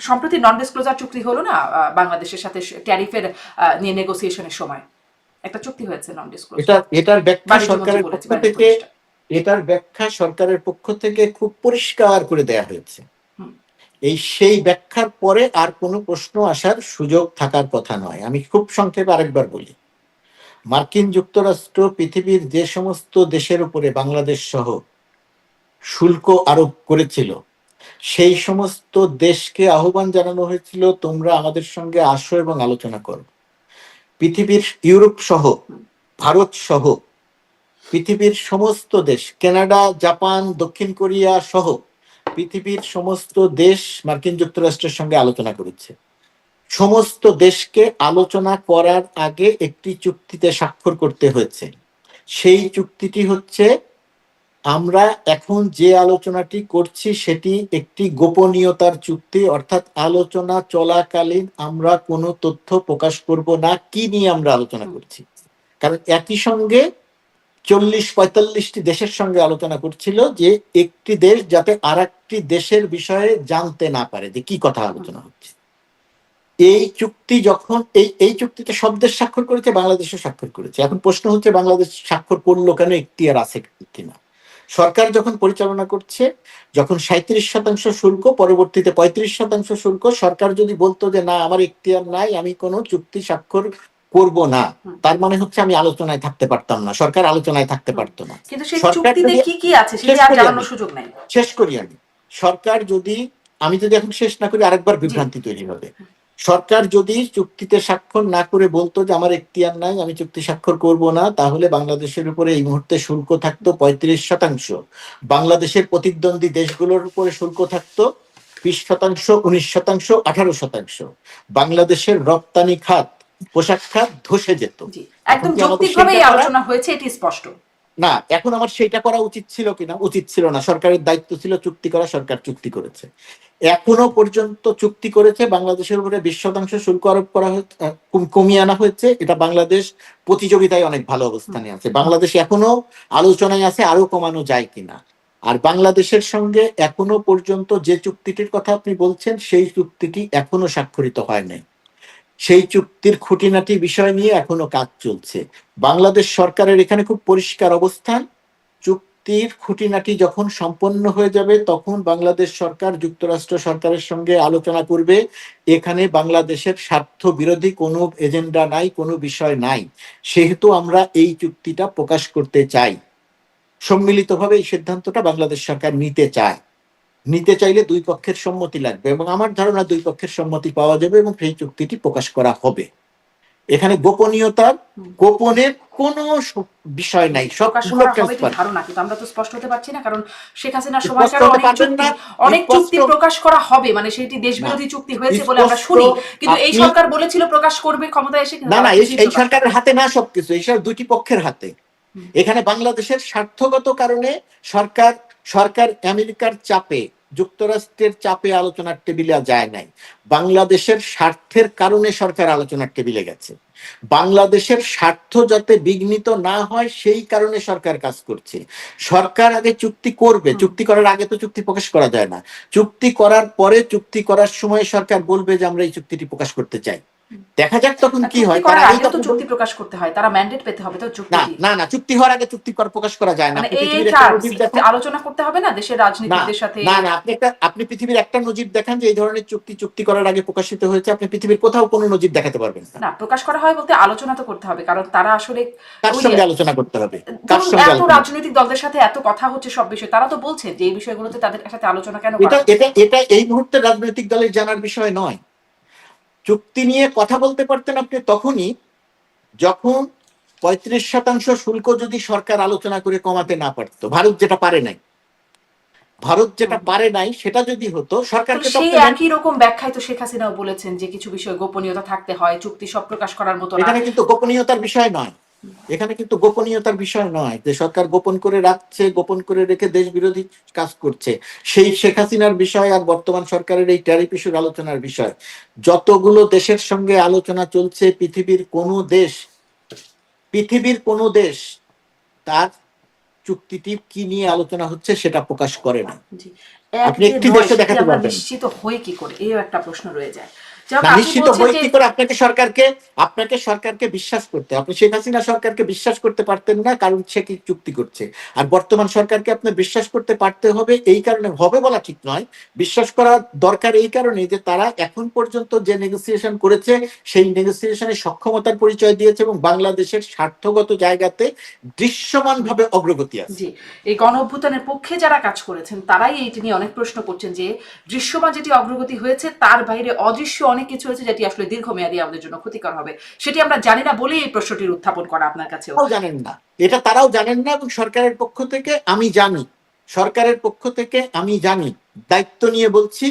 সম্প্রতি নন ডিসক্লোজার চুক্তি হলো না বাংলাদেশের সাথে ট্যারিফের নিয়ে নেগোসিয়েশনের সময় একটা চুক্তি হয়েছে নন ডিসক্লোজার। এটার ব্যাখ্যা বাণিজ্য মন্ত্রী সরকারের বলেছে, পক্ষ বাণিজ্য থেকে, উপদেষ্টা। এটার ব্যাখ্যা সরকারের পক্ষ থেকে খুব পরিষ্কার করে দেয়া হয়েছে। হুম। সেই ব্যাখ্যার পরে আর কোনো প্রশ্ন আসার সুযোগ থাকার কথা নয়। আমি খুব সংক্ষেপে আরেকবার বলি, মার্কিন যুক্তরাষ্ট্র পৃথিবীর যে সমস্ত দেশের উপরে বাংলাদেশ সহ শুল্ক আরোপ করেছিল, সেই সমস্ত দেশকে আহ্বান জানানো হয়েছিল তোমরা আমাদের সঙ্গে আসো এবং আলোচনা করো। পৃথিবীর ইউরোপ সহ, ভারত সহ পৃথিবীর সমস্ত দেশ, কানাডা, জাপান, দক্ষিণ কোরিয়া সহ পৃথিবীর সমস্ত দেশ মার্কিন যুক্তরাষ্ট্রের সঙ্গে আলোচনা করেছে। সমস্ত দেশকে আলোচনা করার আগে একটি চুক্তিতে স্বাক্ষর করতে হয়েছে। সেই চুক্তিটি হচ্ছে, আমরা এখন যে আলোচনাটি করছি সেটি একটি গোপনীয়তার চুক্তি, অর্থাৎ আলোচনা চলাকালীন আমরা কোনো তথ্য প্রকাশ করব না কি নিয়ে আমরা আলোচনা করছি। কারণ একই সঙ্গে 40-45টি দেশের সঙ্গে আলোচনা করছিল যে একটি দেশ যাতে আর একটি দেশের বিষয়ে জানতে না পারে যে কি কথা আলোচনা হচ্ছে। এই চুক্তি যখন এই চুক্তিতে সব দেশ স্বাক্ষর করেছে, বাংলাদেশও স্বাক্ষর করেছে। এখন প্রশ্ন হচ্ছে বাংলাদেশ স্বাক্ষর করলো কেন, এখতিয়ার আছে কিনা। সরকার যখন পরিচালনা করছে, যখন 37% শুল্ক, পরবর্তীতে 35% শুল্ক, সরকার যদি বলতো যে না আমার এখতিয়ার নাই, আমি কোনো চুক্তি স্বাক্ষর করব না, তার মানে হচ্ছে আমি আলোচনায় থাকতে পারতাম না, সরকার আলোচনায় থাকতে পারতো না। কিন্তু সেই সরকার চুক্তিতে যদি, কি কি আছে সেটা আর জানানোর সুযোগ নাই। শেষ করি আমি, সরকার যদি, আমি যদি এখন শেষ না করি আরেকবার বিভ্রান্তি তৈরি হবে। সরকার যদি চুক্তিতে স্বাক্ষর না করে বলতো যে আমার এখতিয়ার নাই, আমি চুক্তি স্বাক্ষর করব না, তাহলে বাংলাদেশের উপরে এই মুহূর্তে শুল্ক থাকতো 35%, বাংলাদেশের প্রতিদ্বন্দ্বী দেশগুলোর উপরে শুল্ক থাকতো 20%, 19%, 18%। বাংলাদেশের রপ্তানি খাত, পোশাক খাত ধসে যেত। একদম যৌক্তিকভাবে এই আলোচনা হয়েছে, এটি স্পষ্ট। না, এখন আমার সেইটা করা উচিত ছিল কিনা? উচিত ছিল না। সরকারের দায়িত্ব ছিল চুক্তি করা, সরকার চুক্তি করেছে। এখনো পর্যন্ত চুক্তি করেছে, বাংলাদেশের উপরে 20% শুল্ক আরোপ করা হয়েছে, কমিয়ে আনা হয়েছে। এটা বাংলাদেশ প্রতিযোগিতায় অনেক ভালো অবস্থানে আছে। বাংলাদেশ এখনো আলোচনায় আছে আরো কমানো যায় কিনা। আর বাংলাদেশের সঙ্গে এখনো পর্যন্ত যে চুক্তিটির কথা আপনি বলছেন, সেই চুক্তিটি এখনো স্বাক্ষরিত হয় নাই। সেই চুক্তির খুঁটিনাটি বিষয় নিয়ে এখনো কাজ চলছে। বাংলাদেশ সরকারের এখানে খুব পরিষ্কার অবস্থান, চুক্তির খুঁটিনাটি যখন সম্পন্ন হয়ে যাবে তখন বাংলাদেশ সরকার যুক্তরাষ্ট্র সরকারের সঙ্গে আলোচনা করবে। এখানে বাংলাদেশের স্বার্থ বিরোধী কোনো এজেন্ডা নাই, কোনো বিষয় নাই। সেহেতু আমরা এই চুক্তিটা প্রকাশ করতে চাই। সম্মিলিতভাবে এই সিদ্ধান্তটা বাংলাদেশ সরকার নিতে চায়। নিতে চাইলে দুই পক্ষের সম্মতি লাগবে, এবং আমার ধারণা দুই পক্ষের সম্মতি পাওয়া যাবে এবং সেই চুক্তিটি প্রকাশ করা হবে। এখানে গোপনের কোনো বিষয় নাই, প্রকাশ সবগুলো করা হবে এটি ট্রান্সপারেন্ট। ধারণা, কিন্তু আমরা তো স্পষ্ট হতে পারছি না, কারণ শেখ হাসিনার স্পষ্ট সময়কারও হতে পারবেন না, অনেক চুক্তি স্পষ্ট প্রকাশ করা হবে, মানে সেটি দেশ না, বিরোধী চুক্তি হয়েছে বলে আমরা স্পষ্ট শুনি, কিন্তু এই আপনি, সরকার বলেছিল প্রকাশ করবে ক্ষমতায় এসে, কিন্তু না না, তারা কিছুই এই প্রকাশ করে সরকারের হাতে না সবকিছু, এই সব দুটি পক্ষের হাতে। এখানে বাংলাদেশের স্বার্থগত কারণে সরকার আমেরিকার চাপে যুক্তরাষ্ট্রের চাপে আলোচনার টেবিলে যায় নাই, বাংলাদেশের স্বার্থের কারণে সরকার আলোচনার টেবিলে গেছে। বাংলাদেশের স্বার্থ যাতে বিঘ্নিত না হয় সেই কারণে সরকার কাজ করছে। সরকার আগে চুক্তি করবে, চুক্তি করার আগে তো চুক্তি প্রকাশ করা যায় না। চুক্তি করার পরে চুক্তি করার সময় সরকার বলবে যে আমরা এই চুক্তিটি প্রকাশ করতে চাই। দেখা যাক তখন কি হয়। করার আগে তো চুক্তি প্রকাশ করতে হয়, তারা ম্যান্ডেট পেতে হবে তো চুক্তি। না না, চুক্তি হওয়ার আগে চুক্তি প্রকাশ করা যায় না। আলোচনা করতে হবে না দেশের রাজনীতিকদের সাথে। না না, আপনি পৃথিবীর একটা নজির দেখান যে এই ধরনের চুক্তি করার আগে প্রকাশিত হয়েছে। আপনি পৃথিবীর কোথাও কোনো নজির দেখাতে পারবেন না। না, প্রকাশ করা হয় বলতে আলোচনা তো করতে হবে, কারণ তারা আসলে কার সঙ্গে আলোচনা করতে হবে, কার সঙ্গে এত রাজনৈতিক দলদের সাথে এত কথা হচ্ছে সব বিষয়, তারা তো বলছে যে এই বিষয়গুলোতে তাদের সাথে আলোচনা কেন করা। এটা এই মুহূর্তে রাজনৈতিক দলের জানার বিষয় নয়। চুক্তি নিয়ে কথা বলতে পারতেন আপনি তখনই যখন 35% শুল্ক যদি সরকার আলোচনা করে কমাতে না পারতো। ভারত যেটা পারে নাই সেটা যদি হতো, সরকারকে সেই একই রকম ব্যাখ্যায় তো শেখ হাসিনাও বলেছেন যে কিছু বিষয় গোপনীয়তা থাকতে হয়, চুক্তি সব প্রকাশ করার মতো না। এখানে কিন্তু গোপনীয়তার বিষয় নয়, যে সরকার গোপন করে রাখছে, গোপন করে রেখে দেশ বিরোধী কাজ করছে সেই শেখ হাসিনার বিষয় আর বর্তমান সরকারের এই ট্যারিফ ইস্যুর আলোচনার বিষয়। যতগুলো দেশের সঙ্গে আলোচনা চলছে, পৃথিবীর কোনো দেশ তার চুক্তিটি কি নিয়ে আলোচনা হচ্ছে সেটা প্রকাশ করে না। আপনি একটি দেশে দেখাতে পারবেন? নিশ্চিত হয়ে কি করে, এই একটা প্রশ্ন রয়ে যায়। নিশ্চিত হয়ে কি করে? আপনাকে সরকারকে বিশ্বাস করতে, আপনি শেখ হাসিনা সরকারকে বিশ্বাস করতে পারতেন না কারণ সে কি চুক্তি করছে। আর বর্তমান সরকারকে আপনি বিশ্বাস করতে পারতে হবে, এই কারণে হবে বলা ঠিক নয়, বিশ্বাস করা দরকার এই কারণে যে তারা এখন পর্যন্ত যে নেগোসিয়েশন করেছে সেই নেগোসিয়েশনের সক্ষমতার পরিচয় দিয়েছে এবং বাংলাদেশের স্বার্থগত জায়গাতে দৃশ্যমানভাবে অগ্রগতি আছে। এই গণ অভ্যুত্থানের পক্ষে যারা কাজ করেছেন তারাই এইটি নিয়ে অনেক প্রশ্ন করছেন যে দৃশ্যমান যেটি অগ্রগতি হয়েছে তার বাইরে অদৃশ্য অনেক কিছু হয়েছে যেটি আসলে দীর্ঘমেয়াদী আমাদের জন্য ক্ষতিকর হবে। সেটি আমরা জানি না বলেই এই প্রশ্নটির উত্থাপন করা আপনার কাছেও। জানেন না, এটা তারাও জানেন না এবং সরকারের পক্ষ থেকে আমি জানি, দায়িত্ব নিয়ে বলছি,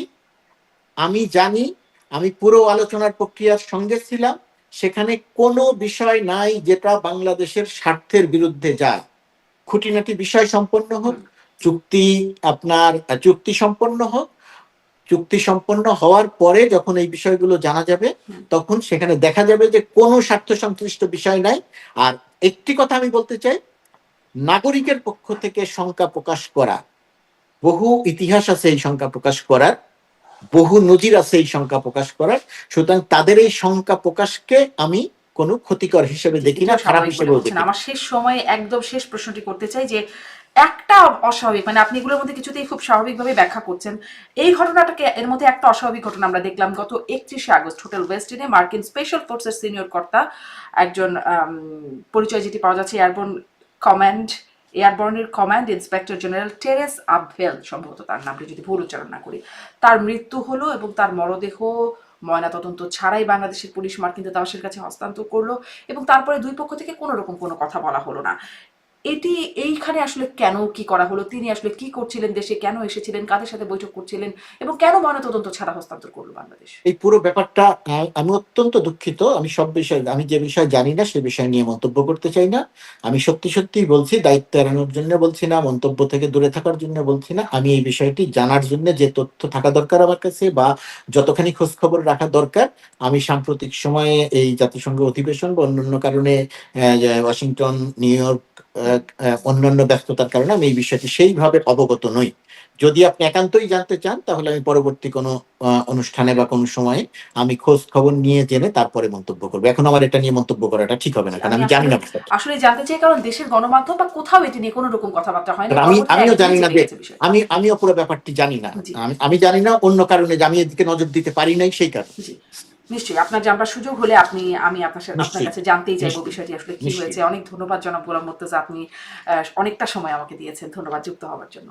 আমি জানি, আমি পুরো আলোচনার প্রক্রিয়ার সঙ্গে ছিলাম। সেখানে কোনো বিষয় নাই যেটা বাংলাদেশের স্বার্থের বিরুদ্ধে যায়। খুঁটিনাটি বিষয় সম্পন্ন হোক, চুক্তি সম্পন্ন হওয়ার পরে যখন এই বিষয়গুলো জানা যাবে তখন সেখানে দেখা যাবে যে কোনো স্বার্থ সংশ্লিষ্ট বিষয় নাই। আর একটি কথা আমি বলতে চাই, নাগরিকের পক্ষ থেকে শঙ্কা প্রকাশ করা, বহু ইতিহাস আছে এই শঙ্কা প্রকাশ করার, বহু নজির আছে এই শঙ্কা প্রকাশ করার। সুতরাং তাদের এই শঙ্কা প্রকাশকে আমি কোনো ক্ষতিকর হিসেবে দেখি না, খারাপ হিসেবে দেখি না। আমার শেষ সময়ে একদম শেষ প্রশ্নটি করতে চাই যে একটা অস্বাভাবিক, মানে আপনি এগুলোর মধ্যে কিছুতেই খুব স্বাভাবিকভাবে ব্যাখ্যা করছেন, এই ঘটনাটাকে এর মধ্যে একটা অস্বাভাবিক ঘটনা আমরা দেখলাম গত 31শে আগস্ট হোটেল ওয়েস্টিনে মার্কিন স্পেশাল ফোর্সের সিনিয়র কর্তা একজন পরিচয় যেটি পাওয়া যাচ্ছে এয়ারবর্নের কমান্ড ইন্সপেক্টর জেনারেল টেরেস আবভেল, সম্ভবত তার নামটি যদি ভুল উচ্চারণ না করি, তার মৃত্যু হলো এবং তার মরদেহ ময়নাতদন্ত ছাড়াই বাংলাদেশের পুলিশ মার্কিন দূতাবাসের কাছে হস্তান্তর করলো এবং তারপরে দুই পক্ষ থেকে কোনো রকম কোনো কথা বলা হলো না। এটি এইখানে আসলে কেন কি করা হলো, তিনি আসলে কি করছিলেন, দেশে কেন এসেছিলেন, কাদের সাথে বৈঠক করছিলেন এবং কেন ময়নাতদন্ত ছাড়া হস্তান্তর করলো বাংলাদেশ? এই পুরো ব্যাপারটা আমি অত্যন্ত দুঃখিত। আমি যে বিষয় জানি না সে বিষয় নিয়ে মন্তব্য করতে চাই না। আমি সত্যি বলছি, দায়িত্ব এড়ানোর জন্য বলছি না, মন্তব্য থেকে দূরে থাকার জন্য বলছি না। আমি এই বিষয়টি জানার জন্য যে তথ্য থাকা দরকার আমার কাছে বা যতখানি খোঁজ খবর রাখা দরকার, আমি সাম্প্রতিক সময়ে এই জাতিসংঘ অধিবেশন বা অন্যান্য কারণে ওয়াশিংটন, নিউ ইয়র্ক, অন্যান্য ব্যস্ততার কারণে আমি এই বিষয়টি সেইভাবে অবগত নই। যদি আপনি একান্তই জানতে চান তাহলে আমি পরবর্তী কোনো অনুষ্ঠানে বা কোনো সময়ে আমি খোঁজ খবর নিয়ে জেনে তারপরে মন্তব্য করবো। এখন আমার এটা নিয়ে মন্তব্য করাটা ঠিক হবে না, কারণ আমি জানি না। আসলে জানতে চাই কারণ দেশের গণমাধ্যম বা কোথাও এটি নিয়ে কোনো রকম কথাবার্তা হয় না। আমিও জানি না, আমিও পুরো ব্যাপারটি জানি না। আমি জানি না অন্য কারণে, আমি এদিকে নজর দিতে পারি নাই সেই কারণে। নিশ্চয়ই আপনার জানবার সুযোগ হলে আমি আপনার কাছে জানতেই চাইবো বিষয়টি আসলে কি হয়েছে। অনেক ধন্যবাদ জনাব গোলাম মুর্তজা, আপনি অনেকটা সময় আমাকে দিয়েছেন। ধন্যবাদ যুক্ত হওয়ার জন্য।